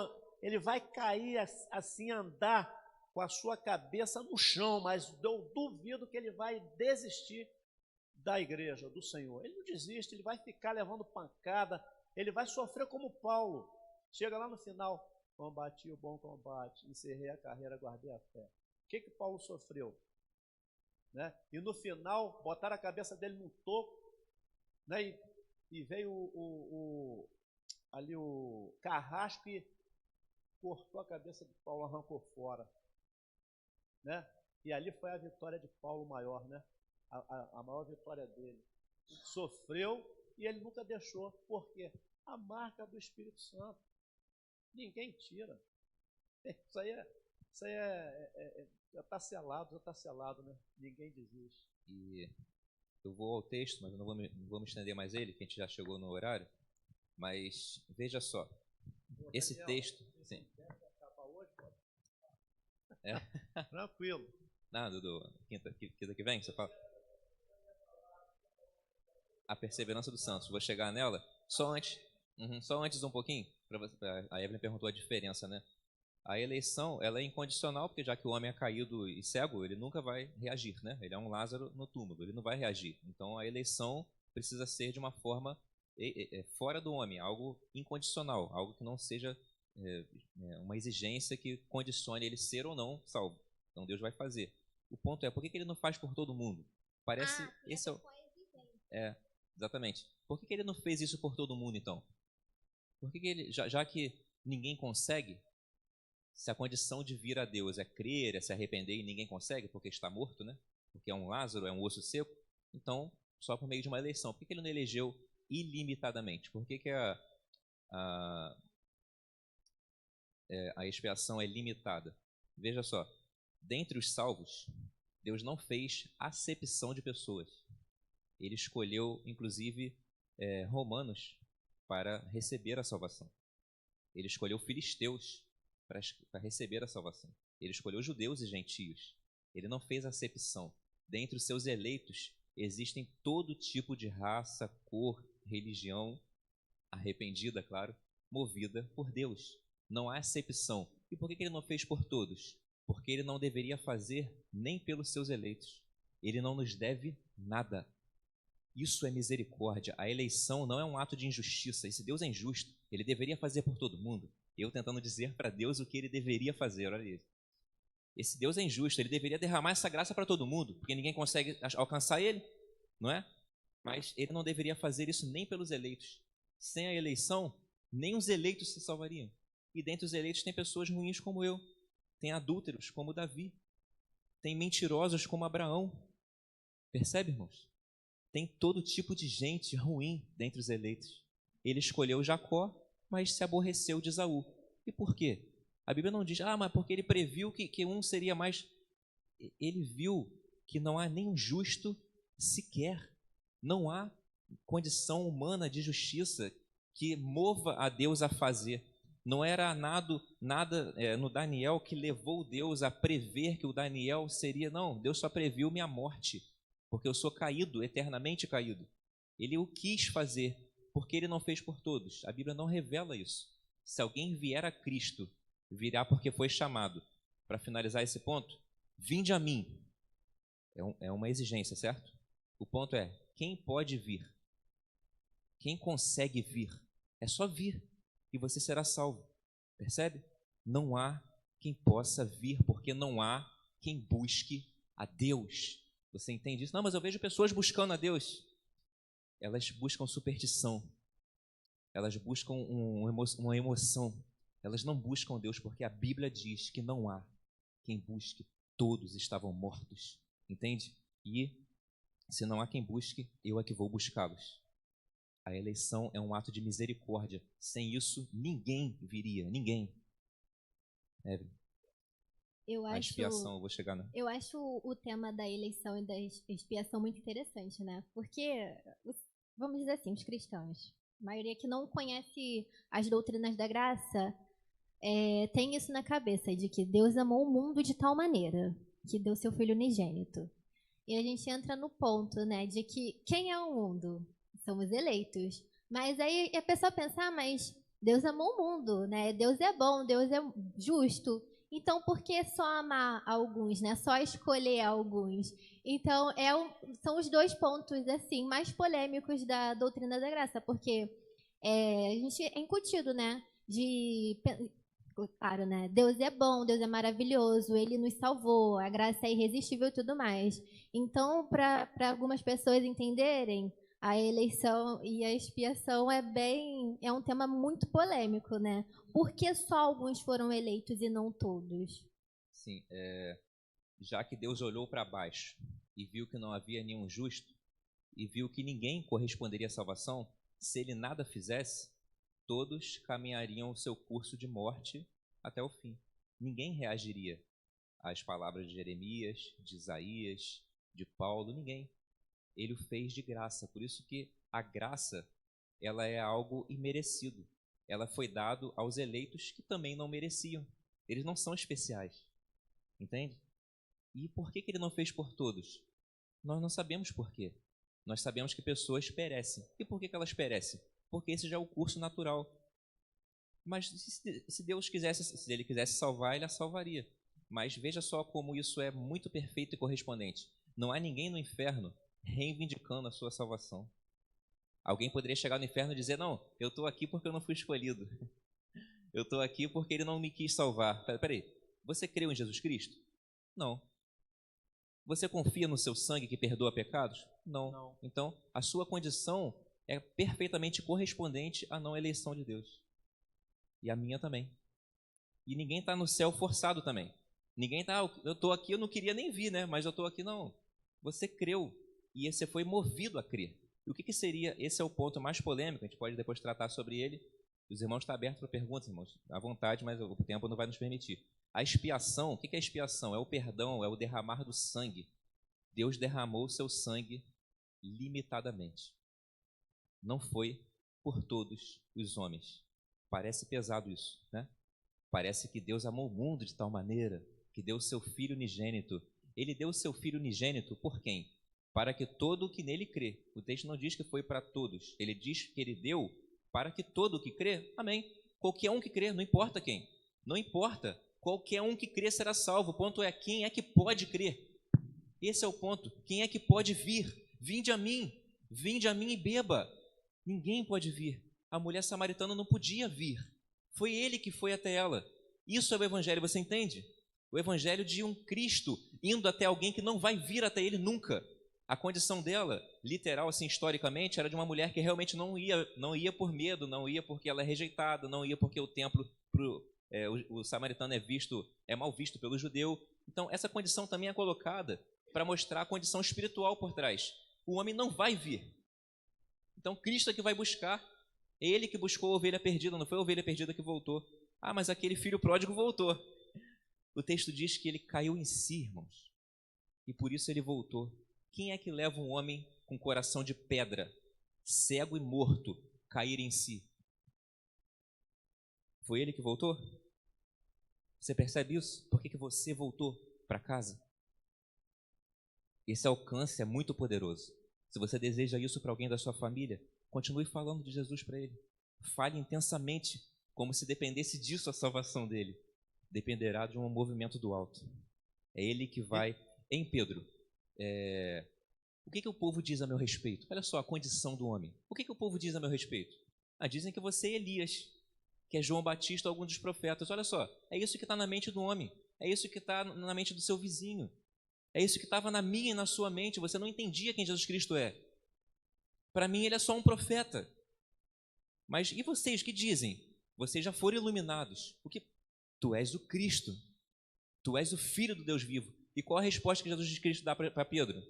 ele vai cair assim, andar com a sua cabeça no chão, mas eu duvido que ele vai desistir da igreja, do Senhor. Ele não desiste, ele vai ficar levando pancada, ele vai sofrer como Paulo. Chega lá no final, combati o bom combate, encerrei a carreira, guardei a fé. O que Paulo sofreu? Né? E no final, botaram a cabeça dele num toco, né? E veio ali o carrasco e cortou a cabeça de Paulo, arrancou fora. Né? E ali foi a vitória de Paulo maior, né? A maior vitória dele. Ele sofreu e ele nunca deixou. Por quê? A marca do Espírito Santo. Ninguém tira. Isso aí já está selado, né? Ninguém desiste. E eu vou ao texto, mas eu não vou me estender mais ele, que a gente já chegou no horário. Mas veja só, esse Daniel, texto... Sim. Hoje, é. Tranquilo. Nada, quinta que vem, você fala? A perseverança dos santos. Vou chegar nela. Só antes um pouquinho. A Evelyn perguntou a diferença, né? A eleição, ela é incondicional, porque já que o homem é caído e cego, ele nunca vai reagir, né? Ele é um Lázaro no túmulo, ele não vai reagir. Então, a eleição precisa ser de uma forma fora do homem, algo incondicional, algo que não seja uma exigência que condicione ele ser ou não salvo. Então, Deus vai fazer. O ponto é, por que ele não faz por todo mundo? Parece... esse exatamente. Por que ele não fez isso por todo mundo, então? Por que ele, já que ninguém consegue... Se a condição de vir a Deus é crer, é se arrepender e ninguém consegue porque está morto, né? Porque é um Lázaro, é um osso seco, então só por meio de uma eleição. Por que ele não elegeu ilimitadamente? Por que a expiação é limitada? Veja só, dentre os salvos, Deus não fez acepção de pessoas. Ele escolheu, inclusive, romanos para receber a salvação. Ele escolheu filisteus para receber a salvação. Ele escolheu judeus e gentios. Ele não fez acepção. Dentre os seus eleitos existem todo tipo de raça, cor, religião, arrependida, claro, movida por Deus. Não há acepção. E por que ele não fez por todos? Porque ele não deveria fazer nem pelos seus eleitos. Ele não nos deve nada. Isso é misericórdia. A eleição não é um ato de injustiça. Esse Deus é injusto. Ele deveria fazer por todo mundo. Eu tentando dizer para Deus o que ele deveria fazer. Olha isso. Esse Deus é injusto. Ele deveria derramar essa graça para todo mundo, porque ninguém consegue alcançar ele, não é? Mas ele não deveria fazer isso nem pelos eleitos. Sem a eleição, nem os eleitos se salvariam. E dentre os eleitos tem pessoas ruins como eu. Tem adúlteros como Davi. Tem mentirosos como Abraão. Percebe, irmãos? Tem todo tipo de gente ruim dentre os eleitos. Ele escolheu Jacó, mas se aborreceu de Esaú. E por quê? A Bíblia não diz, mas porque ele previu que um seria mais... Ele viu que não há nenhum justo sequer. Não há condição humana de justiça que mova a Deus a fazer. Não era nada no Daniel que levou Deus a prever que o Daniel seria... Não, Deus só previu minha morte, porque eu sou caído, eternamente caído. Ele o quis fazer, porque ele não fez por todos. A Bíblia não revela isso. Se alguém vier a Cristo, virá porque foi chamado. Para finalizar esse ponto, vinde a mim. É uma exigência, certo? O ponto é, quem pode vir? Quem consegue vir? É só vir e você será salvo. Percebe? Não há quem possa vir, porque não há quem busque a Deus. Você entende isso? Não, mas eu vejo pessoas buscando a Deus. Elas buscam superstição. Elas buscam uma emoção. Elas não buscam Deus porque a Bíblia diz que não há quem busque. Todos estavam mortos. Entende? E se não há quem busque, eu é que vou buscá-los. A eleição é um ato de misericórdia. Sem isso, ninguém viria. Ninguém. A expiação, eu vou chegar, né? Eu acho o tema da eleição e da expiação muito interessante, né? Porque, vamos dizer assim, os cristãos, a maioria que não conhece as doutrinas da graça, tem isso na cabeça, de que Deus amou o mundo de tal maneira que deu seu Filho unigênito. E a gente entra no ponto, né, de que quem é o mundo? São os eleitos. Mas aí a pessoa pensa, mas Deus amou o mundo, né? Deus é bom, Deus é justo. Então, por que só amar alguns, né? Só escolher alguns? Então, são os dois pontos, assim, mais polêmicos da doutrina da graça, porque a gente é incutido, né? Claro, né? Deus é bom, Deus é maravilhoso, Ele nos salvou, a graça é irresistível e tudo mais. Então, para algumas pessoas entenderem, a eleição e a expiação é um tema muito polêmico, né? Por que só alguns foram eleitos e não todos? Sim, já que Deus olhou para baixo e viu que não havia nenhum justo, e viu que ninguém corresponderia à salvação, se ele nada fizesse, todos caminhariam o seu curso de morte até o fim. Ninguém reagiria às palavras de Jeremias, de Isaías, de Paulo, ninguém. Ele o fez de graça, por isso que a graça, ela é algo imerecido. Ela foi dado aos eleitos que também não mereciam. Eles não são especiais, entende? E por que ele não fez por todos? Nós não sabemos por quê. Nós sabemos que pessoas perecem. E por que elas perecem? Porque esse já é o curso natural. Mas se Deus quisesse, se Ele quisesse salvar, Ele a salvaria. Mas veja só como isso é muito perfeito e correspondente. Não há ninguém no inferno reivindicando a sua salvação. Alguém poderia chegar no inferno e dizer, não, eu estou aqui porque eu não fui escolhido. Eu estou aqui porque Ele não me quis salvar. Peraí, você creu em Jesus Cristo? Não. Você confia no seu sangue que perdoa pecados? Não. Então, a sua condição é perfeitamente correspondente à não eleição de Deus. E a minha também. E ninguém está no céu forçado também. Ninguém está, eu estou aqui, eu não queria nem vir, né? Mas eu estou aqui, não. Você creu e você foi movido a crer. E o que seria, esse é o ponto mais polêmico, a gente pode depois tratar sobre ele. Os irmãos estão abertos para perguntas, irmãos, à vontade, mas o tempo não vai nos permitir. A expiação, o que é expiação? É o perdão, é o derramar do sangue. Deus derramou o seu sangue limitadamente. Não foi por todos os homens. Parece pesado isso, né? Parece que Deus amou o mundo de tal maneira que deu o seu Filho unigênito. Ele deu o seu Filho unigênito por quem? Para que todo o que nele crê. O texto não diz que foi para todos. Ele diz que ele deu para que todo o que crê, amém. Qualquer um que crê, não importa quem. Não importa. Qualquer um que crê será salvo. O ponto é quem é que pode crer. Esse é o ponto. Quem é que pode vir? Vinde a mim e beba. Ninguém pode vir. A mulher samaritana não podia vir. Foi ele que foi até ela. Isso é o evangelho, você entende? O evangelho de um Cristo indo até alguém que não vai vir até ele nunca. A condição dela, literal, assim, historicamente, era de uma mulher que realmente não ia por medo, não ia porque ela é rejeitada, não ia porque o templo, o samaritano é mal visto pelo judeu. Então, essa condição também é colocada para mostrar a condição espiritual por trás. O homem não vai vir. Então, Cristo é que vai buscar. É ele que buscou a ovelha perdida, não foi a ovelha perdida que voltou. Ah, mas aquele filho pródigo voltou. O texto diz que ele caiu em si, irmãos, e por isso ele voltou. Quem é que leva um homem com coração de pedra, cego e morto, cair em si? Foi ele que voltou? Você percebe isso? Por que você voltou para casa? Esse alcance é muito poderoso. Se você deseja isso para alguém da sua família, continue falando de Jesus para ele. Fale intensamente, como se dependesse disso a salvação dele. Dependerá de um movimento do alto. É ele que vai... Em Pedro, o que o povo diz a meu respeito? Olha só a condição do homem. O que o povo diz a meu respeito? Dizem que você é Elias, que é João Batista, algum dos profetas. Olha só, é isso que está na mente do homem. É isso que está na mente do seu vizinho. É isso que estava na minha e na sua mente. Você não entendia quem Jesus Cristo é. Para mim, ele é só um profeta. Mas e vocês, que dizem? Vocês já foram iluminados. Porque tu és o Cristo. Tu és o Filho do Deus vivo. E qual a resposta que Jesus Cristo dá para Pedro?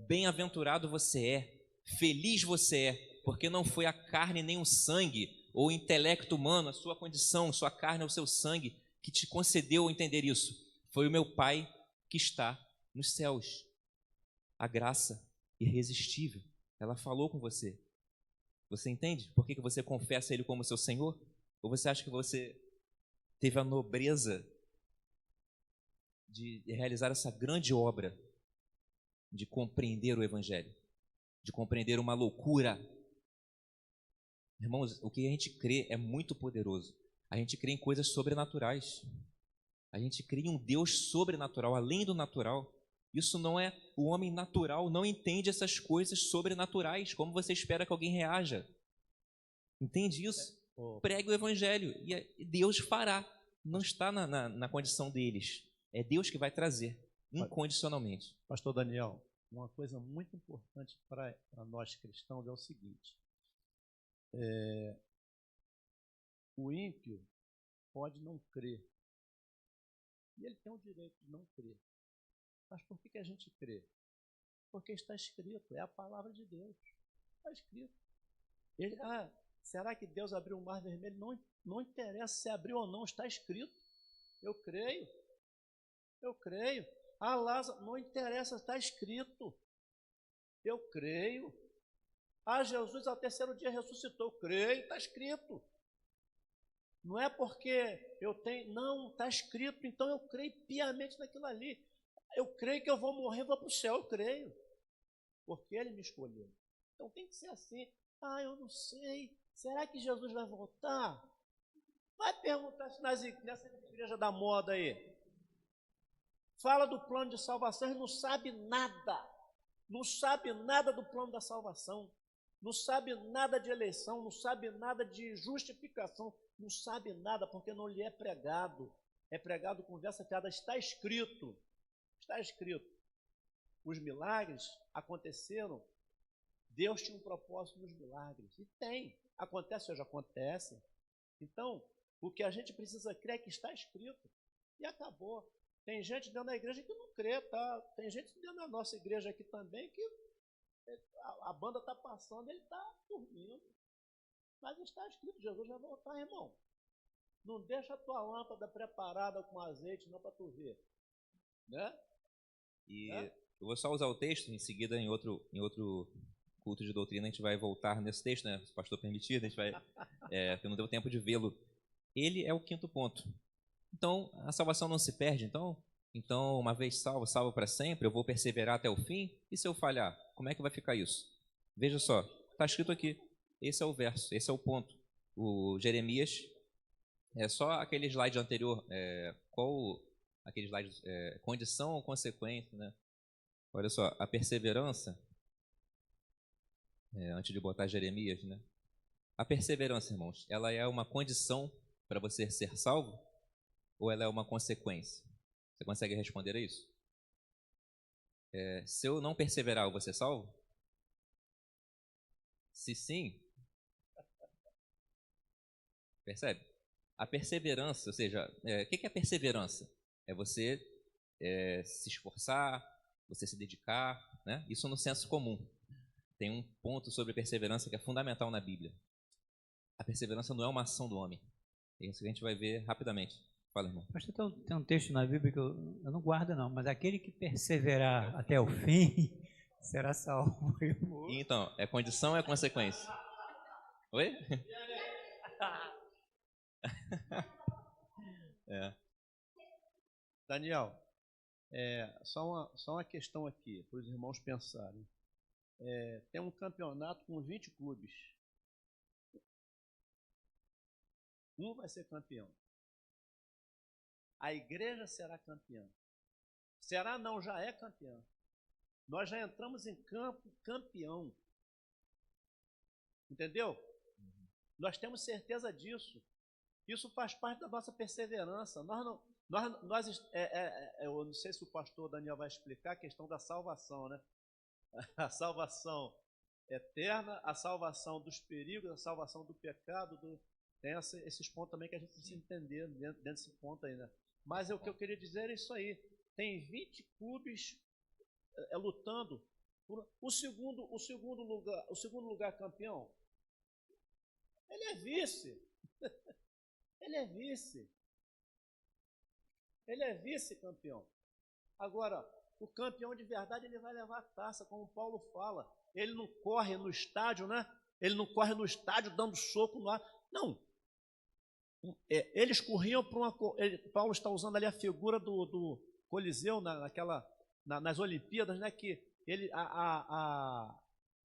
Bem-aventurado você é, feliz você é, porque não foi a carne nem o sangue, ou o intelecto humano, a sua condição, sua carne ou seu sangue, que te concedeu entender isso. Foi o meu Pai que está nos céus. A graça irresistível, ela falou com você. Você entende por que você confessa Ele como seu Senhor? Ou você acha que você teve a nobreza de realizar essa grande obra de compreender o Evangelho, de compreender uma loucura? Irmãos, o que a gente crê é muito poderoso. A gente crê em coisas sobrenaturais. A gente crê em um Deus sobrenatural, além do natural. Isso não é... O homem natural não entende essas coisas sobrenaturais. Como você espera que alguém reaja? Entende isso? Pregue o Evangelho e Deus fará. Não está na condição deles. É Deus que vai trazer, incondicionalmente. Pastor Daniel, uma coisa muito importante para nós cristãos é o seguinte. O ímpio pode não crer. E ele tem o direito de não crer. Mas por que a gente crê? Porque está escrito, é a palavra de Deus. Está escrito. Será que Deus abriu o mar vermelho? Não interessa se abriu ou não, está escrito. Eu creio. Lázaro, não interessa, está escrito. Eu creio. Jesus ao terceiro dia ressuscitou. Eu creio, está escrito. Não é porque eu tenho... Não, está escrito, então eu creio piamente naquilo ali. Eu creio que eu vou morrer, vou para o céu, eu creio. Porque Ele me escolheu. Então tem que ser assim. Eu não sei. Será que Jesus vai voltar? Vai perguntar nessa igreja da moda aí. Fala do plano de salvação e não sabe nada. Não sabe nada do plano da salvação. Não sabe nada de eleição, não sabe nada de justificação, não sabe nada porque não lhe é pregado. É pregado conversa fiada, está escrito. Está escrito. Os milagres aconteceram. Deus tinha um propósito nos milagres. E tem. Acontece hoje, acontece. Então, o que a gente precisa crer é que está escrito. E acabou. Tem gente dentro da igreja que não crê, tá? Tem gente dentro da nossa igreja aqui também que a banda está passando, ele está dormindo. Mas está escrito, Jesus vai voltar, irmão. Não deixa a tua lâmpada preparada com azeite, não, para tu ver. Né? Eu vou só usar o texto, em seguida em outro culto de doutrina, a gente vai voltar nesse texto, né? Se o pastor permitir, a gente vai, porque não deu tempo de vê-lo. Ele é o quinto ponto. Então, a salvação não se perde. Então, uma vez salvo, salvo para sempre, eu vou perseverar até o fim. E se eu falhar, como é que vai ficar isso? Veja só, está escrito aqui. Esse é o verso, esse é o ponto. O Jeremias, só aquele slide anterior, aquele slide, condição ou consequência, né? Olha só, a perseverança, antes de botar Jeremias, né? A perseverança, irmãos, ela é uma condição para você ser salvo ou ela é uma consequência? Você consegue responder a isso? Se eu não perseverar, eu vou ser salvo? Se sim, percebe? A perseverança, ou seja, o que é perseverança? É você se esforçar, você se dedicar, né? Isso no senso comum. Tem um ponto sobre perseverança que é fundamental na Bíblia. A perseverança não é uma ação do homem. É isso que a gente vai ver rapidamente. Fala, irmão. Pastor, tem um texto na Bíblia que eu não guardo não, mas aquele que perseverar até o fim será salvo. Então, é condição ou é consequência? Oi? Daniel, só uma questão aqui, para os irmãos pensarem. Tem um campeonato com 20 clubes. Um vai ser campeão. A igreja será campeã. Será não, já é campeã. Nós já entramos em campo campeão. Entendeu? Nós temos certeza disso. Isso faz parte da nossa perseverança. Eu não sei se o pastor Daniel vai explicar a questão da salvação, né? A salvação eterna, a salvação dos perigos, a salvação do pecado. Tem esses pontos também que a gente precisa entender dentro desse ponto aí, né? Mas o que eu queria dizer é isso aí. Tem 20 clubes lutando por o segundo lugar campeão. Ele é vice. Ele é vice. Ele é vice-campeão. Agora, o campeão de verdade, ele vai levar a taça, como Paulo fala. Ele não corre no estádio, né? Ele não corre no estádio dando soco no ar. Não. Eles corriam para uma... Paulo está usando ali a figura do Coliseu nas Olimpíadas, né? Que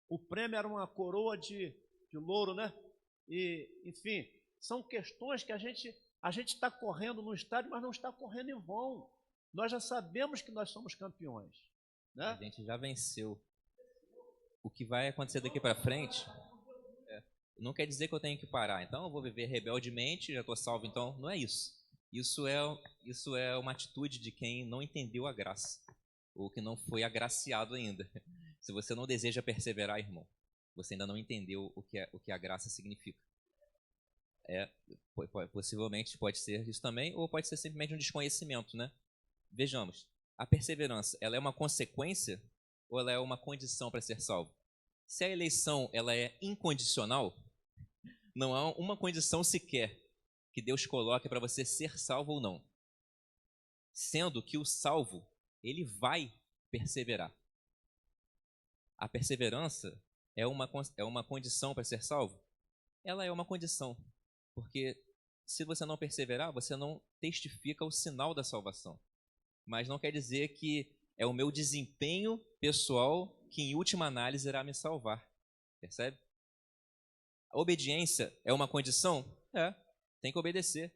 o prêmio era uma coroa de louro, né? E, enfim, são questões que a gente está correndo no estádio, mas não está correndo em vão. Nós já sabemos que nós somos campeões, né? A gente já venceu. O que vai acontecer daqui para frente não quer dizer que eu tenho que parar. Então eu vou viver rebeldemente, já estou salvo. Então não é isso. Isso é uma atitude de quem não entendeu a graça ou que não foi agraciado ainda. Se você não deseja perseverar, irmão, você ainda não entendeu o que a graça significa. Possivelmente pode ser isso também, ou pode ser simplesmente um desconhecimento, né? Vejamos, a perseverança, ela é uma consequência ou ela é uma condição para ser salvo? Se a eleição ela é incondicional, não há uma condição sequer que Deus coloque para você ser salvo ou não. Sendo que o salvo, ele vai perseverar. A perseverança é uma condição para ser salvo? Ela é uma condição, porque se você não perseverar, você não testifica o sinal da salvação. Mas não quer dizer que é o meu desempenho pessoal que, em última análise, irá me salvar. Percebe? A obediência é uma condição? Tem que obedecer.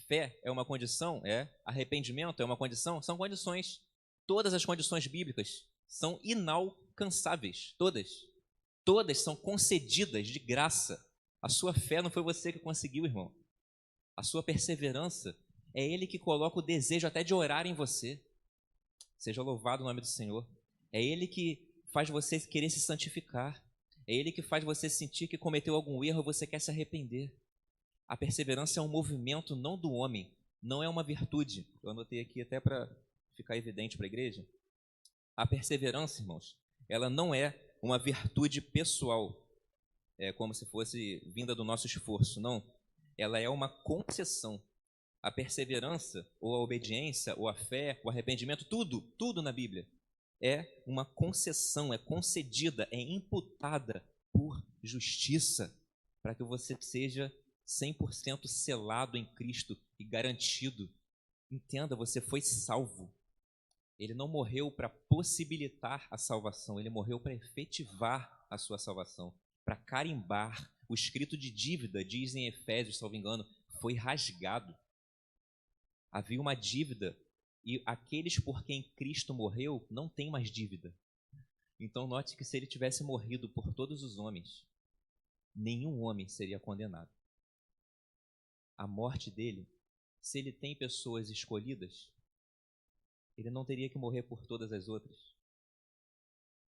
Fé é uma condição? Arrependimento é uma condição? São condições. Todas as condições bíblicas são inalcançáveis. Todas. Todas são concedidas de graça. A sua fé não foi você que conseguiu, irmão. A sua perseverança é Ele que coloca o desejo até de orar em você. Seja louvado o nome do Senhor. É Ele que faz você querer se santificar. É Ele que faz você sentir que cometeu algum erro e você quer se arrepender. A perseverança é um movimento não do homem, não é uma virtude. Eu anotei aqui até para ficar evidente para a igreja. A perseverança, irmãos, ela não é uma virtude pessoal, como se fosse vinda do nosso esforço, não. Ela é uma concessão. A perseverança, ou a obediência, ou a fé, o arrependimento, tudo na Bíblia é uma concessão, é concedida, é imputada por justiça, para que você seja 100% selado em Cristo e garantido. Entenda, você foi salvo. Ele não morreu para possibilitar a salvação, ele morreu para efetivar a sua salvação, para carimbar. O escrito de dívida, diz em Efésios, salvo engano, foi rasgado. Havia uma dívida e aqueles por quem Cristo morreu não têm mais dívida. Então note que se ele tivesse morrido por todos os homens, nenhum homem seria condenado. A morte dele, se ele tem pessoas escolhidas, ele não teria que morrer por todas as outras.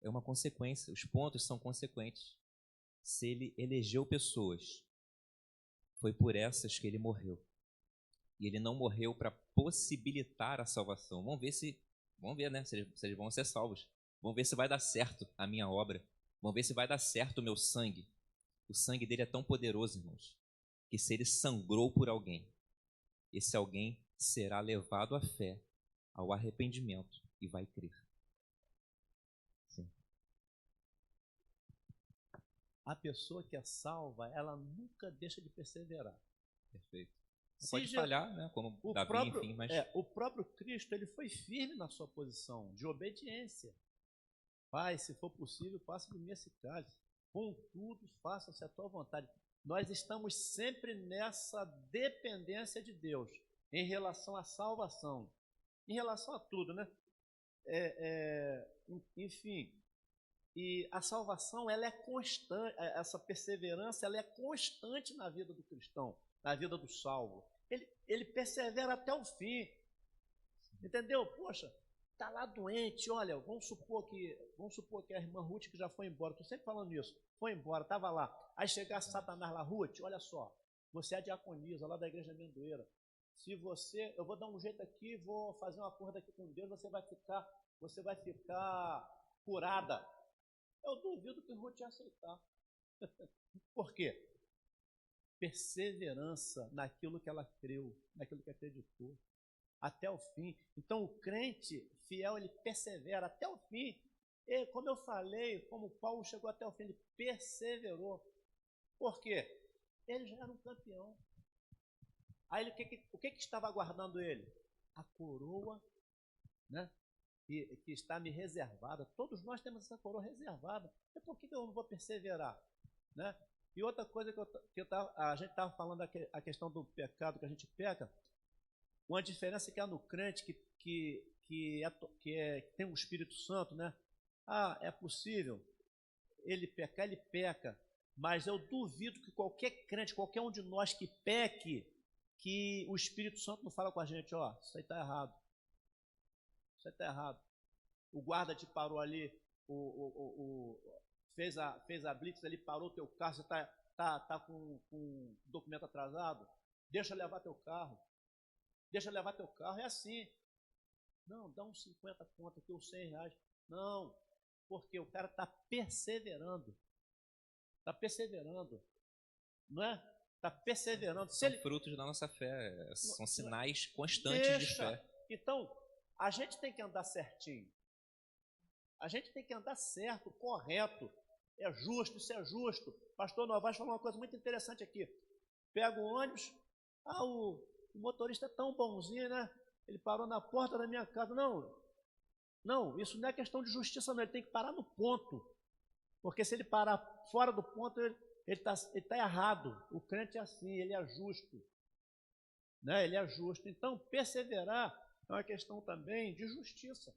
É uma consequência, os pontos são consequentes. Se ele elegeu pessoas, foi por essas que ele morreu. E ele não morreu para possibilitar a salvação. Vamos ver, né, se eles vão ser salvos. Vamos ver se vai dar certo a minha obra. Vamos ver se vai dar certo o meu sangue. O sangue dele é tão poderoso, irmãos, que se ele sangrou por alguém, esse alguém será levado à fé, ao arrependimento e vai crer. Sim. A pessoa que é salva, ela nunca deixa de perseverar. Perfeito. Pode falhar, né? Como Davi, enfim, mas... o próprio Cristo, ele foi firme na sua posição de obediência. Pai, se for possível, passa de mim esse cálice. Contudo, faça-se a tua vontade. Nós estamos sempre nessa dependência de Deus em relação à salvação, em relação a tudo, né? Enfim, e a salvação, ela é constante, essa perseverança, ela é constante na vida do cristão, na vida do salvo. Ele persevera até o fim, entendeu? Poxa, está lá doente, olha, vamos supor que a irmã Ruth, que já foi embora, estou sempre falando isso, foi embora, estava lá, aí chegasse Satanás lá, Ruth, olha só, você é diaconisa lá da igreja Amendoeira, eu vou dar um jeito aqui, vou fazer um acordo aqui com Deus, você vai ficar curada. Eu duvido que Ruth ia aceitar. Por quê? Perseverança naquilo que ela creu, naquilo que acreditou, até o fim. Então, o crente fiel, ele persevera até o fim. E, como eu falei, como Paulo chegou até o fim, ele perseverou. Por quê? Ele já era um campeão. Aí, o que estava aguardando ele? A coroa, né? Que está me reservada. Todos nós temos essa coroa reservada. E por que eu não vou perseverar? Né? E outra coisa a gente estava falando, a questão do pecado que a gente peca, uma diferença que há no crente que tem o Espírito Santo, né? Ah, é possível ele pecar, ele peca, mas eu duvido que qualquer crente, qualquer um de nós que peque, que o Espírito Santo não fala com a gente, ó, isso aí está errado. Isso aí está errado. O guarda te parou ali, fez a blitz ali, parou o teu carro, você está com documento atrasado, deixa levar teu carro. Deixa levar teu carro, é assim. Não, dá uns 50 conto aqui, uns 100 reais. Não, porque o cara está perseverando. Está perseverando. Não é? Está perseverando. São frutos da nossa fé, são sinais constantes de fé. Então, a gente tem que andar certinho. A gente tem que andar certo, correto. É justo, isso é justo. Pastor Novaes falou uma coisa muito interessante aqui. Pega o ônibus, o motorista é tão bonzinho, né? Ele parou na porta da minha casa. Não, isso não é questão de justiça, não. Ele tem que parar no ponto. Porque se ele parar fora do ponto, ele está errado. O crente é assim, ele é justo. Né? Ele é justo. Então, perseverar é uma questão também de justiça.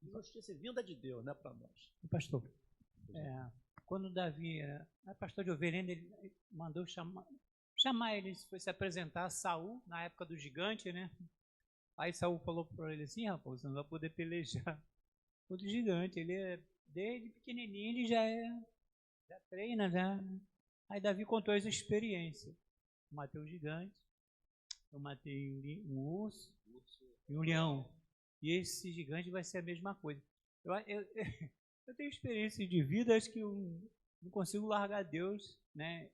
De justiça e vinda de Deus, né, para nós. Pastor, quando Davi era pastor de ovelha, ele mandou chamar ele, foi se apresentar a Saul, na época do gigante, né? Aí Saul falou para ele assim, rapaz, você não vai poder pelejar contra o gigante, desde pequenininho, ele já treina, já. Aí Davi contou essa experiência. Eu matei um gigante, eu matei um urso e um leão. E esse gigante vai ser a mesma coisa. Eu tenho experiência de vida, acho que eu não consigo largar Deus, né?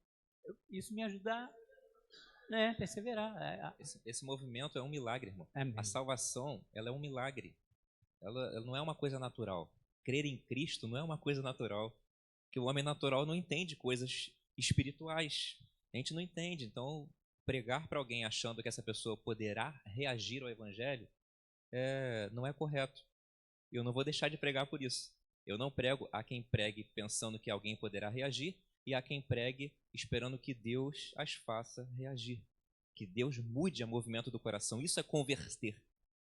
Isso me ajuda a perseverar. Esse movimento é um milagre, irmão. A salvação, ela é um milagre. ela não é uma coisa natural. Crer em Cristo não é uma coisa natural, porque o homem natural não entende coisas espirituais. A gente não entende. Então, pregar para alguém achando que essa pessoa poderá reagir ao evangelho não é correto. Eu não vou deixar de pregar por isso. Eu não prego a quem pregue pensando que alguém poderá reagir e a quem pregue esperando que Deus as faça reagir. Que Deus mude o movimento do coração. Isso é converter,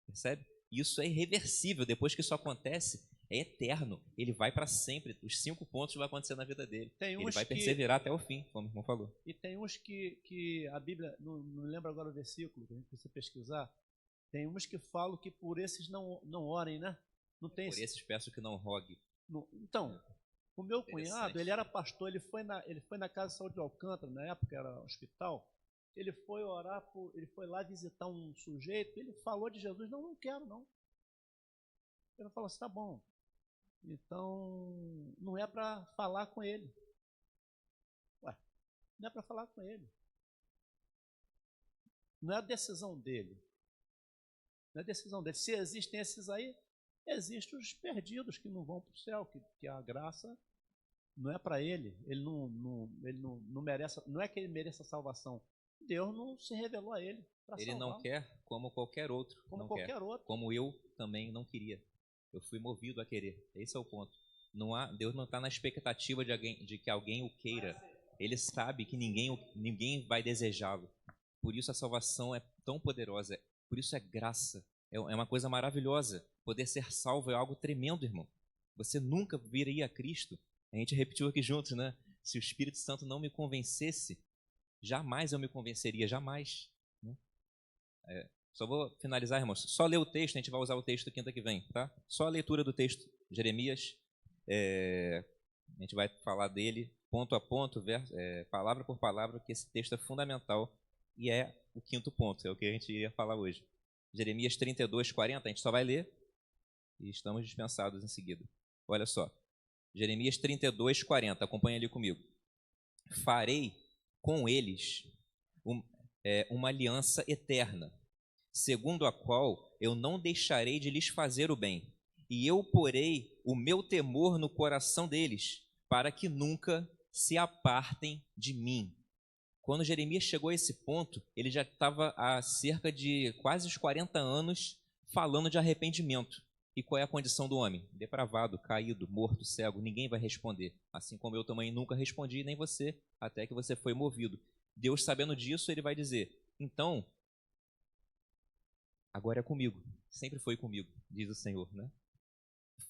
percebe? Isso é irreversível. Depois que isso acontece, é eterno. Ele vai para sempre. Os 5 pontos vão acontecer na vida dele. Ele vai perseverar até o fim, como o irmão falou. E tem uns que a Bíblia, não lembro agora o versículo, que a gente precisa pesquisar, tem uns que falam que por esses não orem, né? Não tem Por esses peço que não rogue. Então, o meu cunhado, ele era pastor, ele foi na Casa de Saúde de Alcântara, na época era hospital, ele foi ele foi lá visitar um sujeito, ele falou de Jesus, não quero não. Ele falou assim, tá bom, então não é para falar com ele. Ué, não é para falar com ele. Não é a decisão dele. Não é a decisão dele. Se existem esses aí, existem os perdidos que não vão para o céu, que a graça não é para ele. Ele não merece, não é que ele mereça a salvação. Deus não se revelou a ele para salvar. Ele não quer como qualquer outro. Como qualquer outro. Como eu também não queria. Eu fui movido a querer. Esse é o ponto. Deus não está na expectativa de que alguém o queira. Ele sabe que ninguém vai desejá-lo. Por isso a salvação é tão poderosa. Por isso é graça. É uma coisa maravilhosa. Poder ser salvo é algo tremendo, irmão. Você nunca viria a Cristo. A gente repetiu aqui juntos, né? Se o Espírito Santo não me convencesse, jamais eu me convenceria, jamais. Né? Só vou finalizar, irmãos. Só ler o texto, a gente vai usar o texto quinta que vem, tá? Só a leitura do texto, Jeremias. A gente vai falar dele ponto a ponto, palavra por palavra, que esse texto é fundamental e é o 5º ponto, é o que a gente ia falar hoje. Jeremias 32, 40, a gente só vai ler e estamos dispensados em seguida. Olha só, Jeremias 32, 40, acompanha ali comigo. Farei com eles uma aliança eterna, segundo a qual eu não deixarei de lhes fazer o bem, e eu porei o meu temor no coração deles, para que nunca se apartem de mim. Quando Jeremias chegou a esse ponto, ele já estava há cerca de quase os 40 anos falando de arrependimento. E qual é a condição do homem? Depravado, caído, morto, cego, ninguém vai responder. Assim como eu também nunca respondi, nem você, até que você foi movido. Deus, sabendo disso, ele vai dizer, então, agora é comigo, sempre foi comigo, diz o Senhor, né?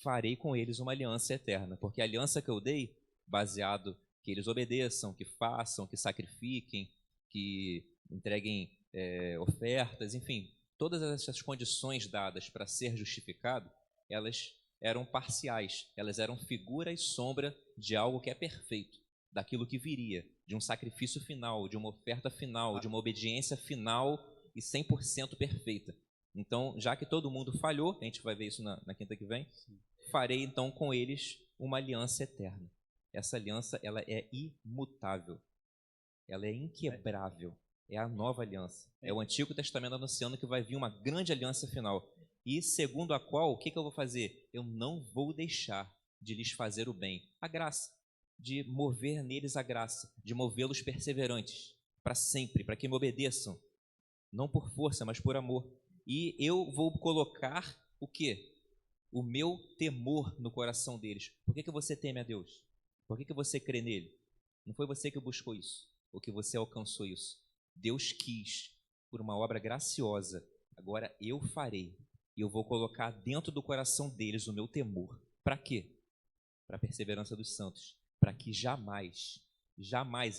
Farei com eles uma aliança eterna, porque a aliança que eu dei, baseado que eles obedeçam, que façam, que sacrifiquem, que entreguem ofertas, enfim, todas essas condições dadas para ser justificado, elas eram parciais, elas eram figura e sombra de algo que é perfeito, daquilo que viria, de um sacrifício final, de uma oferta final, de uma obediência final e 100% perfeita. Então, já que todo mundo falhou, a gente vai ver isso na quinta que vem, farei então com eles uma aliança eterna. Essa aliança, ela é imutável, ela é inquebrável, é a nova aliança. É o Antigo Testamento anunciando que vai vir uma grande aliança final. E segundo a qual, o que eu vou fazer? Eu não vou deixar de lhes fazer o bem, a graça, de mover neles a graça, de movê-los perseverantes, para sempre, para que me obedeçam, não por força, mas por amor. E eu vou colocar o quê? O meu temor no coração deles. Por que você teme a Deus? Por que você crê nele? Não foi você que buscou isso, ou que você alcançou isso. Deus quis, por uma obra graciosa. Agora eu farei, e eu vou colocar dentro do coração deles o meu temor. Para quê? Para a perseverança dos santos. Para que jamais,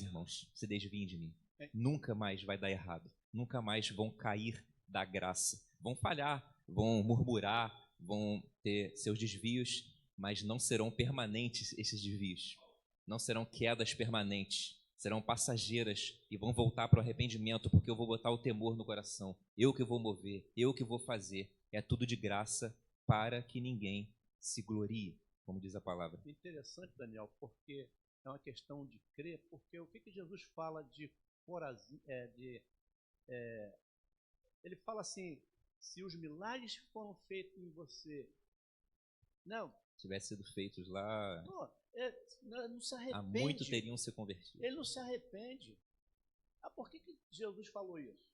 irmãos, se desviem de mim. Nunca mais vai dar errado. Nunca mais vão cair da graça. Vão falhar, vão murmurar, vão ter seus desvios, mas não serão permanentes esses desvios. Não serão quedas permanentes. Serão passageiras e vão voltar para o arrependimento, porque eu vou botar o temor no coração. Eu que vou mover, eu que vou fazer. É tudo de graça para que ninguém se glorie, como diz a palavra. Interessante, Daniel, porque é uma questão de crer, porque o que Jesus fala de Corazim, ele fala assim, se os milagres que foram feitos em você Não, tivesse sido feitos lá, pô, não se há arrepende. muito teriam se convertido. Ele não se arrepende. Por que Jesus falou isso?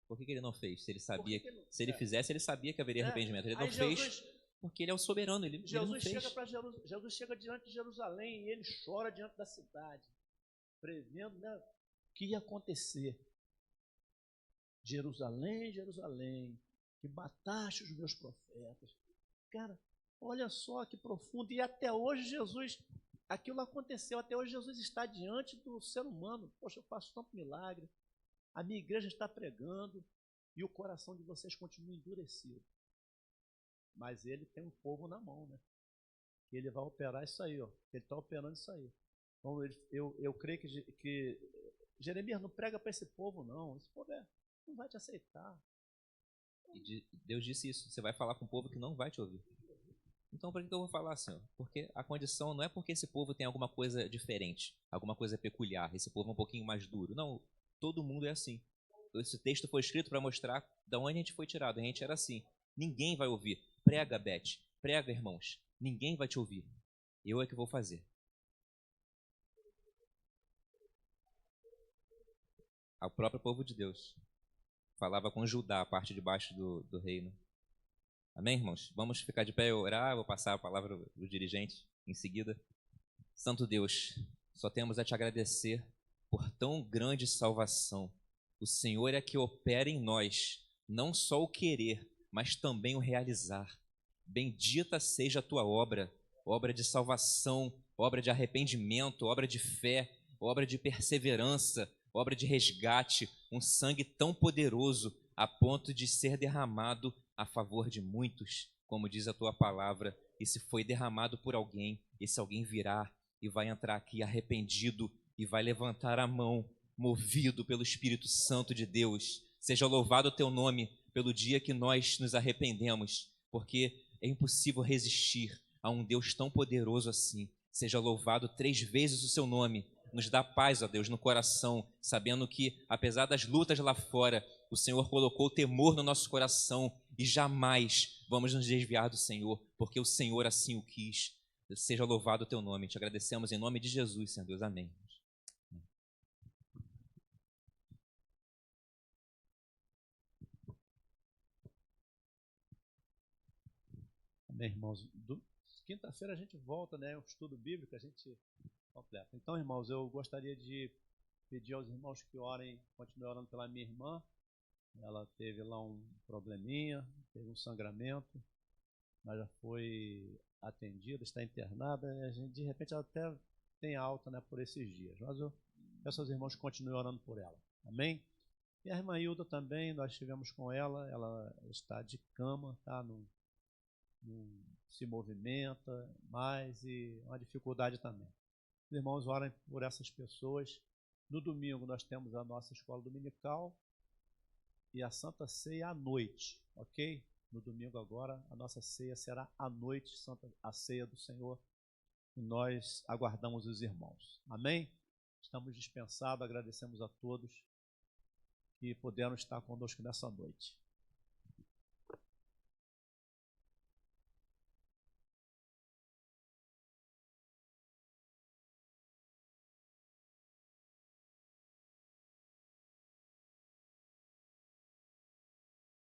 Por que ele não fez? Se ele Por sabia, que ele- se ele fizesse, ele sabia que haveria arrependimento. Ele não Aí fez porque ele é o soberano, ele não Jesus fez. Jesus chega diante de Jerusalém e ele chora diante da cidade, prevendo, né, o que ia acontecer. Jerusalém, Jerusalém, que mataste os meus profetas. Cara, olha só que profundo. E até hoje Jesus, aquilo aconteceu. Até hoje Jesus está diante do ser humano. Poxa, eu faço tanto milagre. A minha igreja está pregando e o coração de vocês continua endurecido. Mas ele tem um povo na mão, né? Ele vai operar isso aí, ó. Ele está operando isso aí. Então, eu creio que Jeremias não prega para esse povo, não. Esse povo não vai te aceitar. E Deus disse isso, você vai falar com um povo que não vai te ouvir. Então, por que eu vou falar, Senhor? Porque a condição não é porque esse povo tem alguma coisa diferente, alguma coisa peculiar, esse povo é um pouquinho mais duro. Não, todo mundo é assim. Esse texto foi escrito para mostrar de onde a gente foi tirado. A gente era assim. Ninguém vai ouvir. Prega, Beth. Prega, irmãos. Ninguém vai te ouvir. Eu é que vou fazer. O próprio povo de Deus falava com Judá, a parte de baixo do reino. Amém, irmãos? Vamos ficar de pé e orar. Eu vou passar a palavra do dirigente em seguida. Santo Deus, só temos a te agradecer por tão grande salvação. O Senhor é que opera em nós, não só o querer, mas também o realizar. Bendita seja a tua obra, obra de salvação, obra de arrependimento, obra de fé, obra de perseverança, obra de resgate, um sangue tão poderoso a ponto de ser derramado a favor de muitos, como diz a tua palavra. E se foi derramado por alguém, esse alguém virá e vai entrar aqui arrependido e vai levantar a mão, movido pelo Espírito Santo de Deus. Seja louvado o teu nome pelo dia que nós nos arrependemos, porque é impossível resistir a um Deus tão poderoso assim. Seja louvado 3 vezes o seu nome. Nos dá paz, ó Deus, no coração, sabendo que, apesar das lutas lá fora, o Senhor colocou temor no nosso coração e jamais vamos nos desviar do Senhor, porque o Senhor assim o quis. Seja louvado o teu nome. Te agradecemos em nome de Jesus, Senhor Deus. Amém. Amém, irmãos. Quinta-feira a gente volta, né? Um estudo bíblico, a gente completa. Então, irmãos, eu gostaria de pedir aos irmãos que orem, continuem orando pela minha irmã. Ela teve lá um probleminha, teve um sangramento, mas já foi atendida, está internada. De repente ela até tem alta, né, por esses dias. Mas eu peço aos irmãos que continuem orando por ela. Amém? E a irmã Hilda também, nós estivemos com ela. Ela está de cama, tá? Não se movimenta mais e uma dificuldade também. Os irmãos orem por essas pessoas. No domingo nós temos a nossa escola dominical e a Santa Ceia à noite, ok? No domingo agora a nossa ceia será à noite, a ceia do Senhor, e nós aguardamos os irmãos. Amém? Estamos dispensados, agradecemos a todos que puderam estar conosco nessa noite.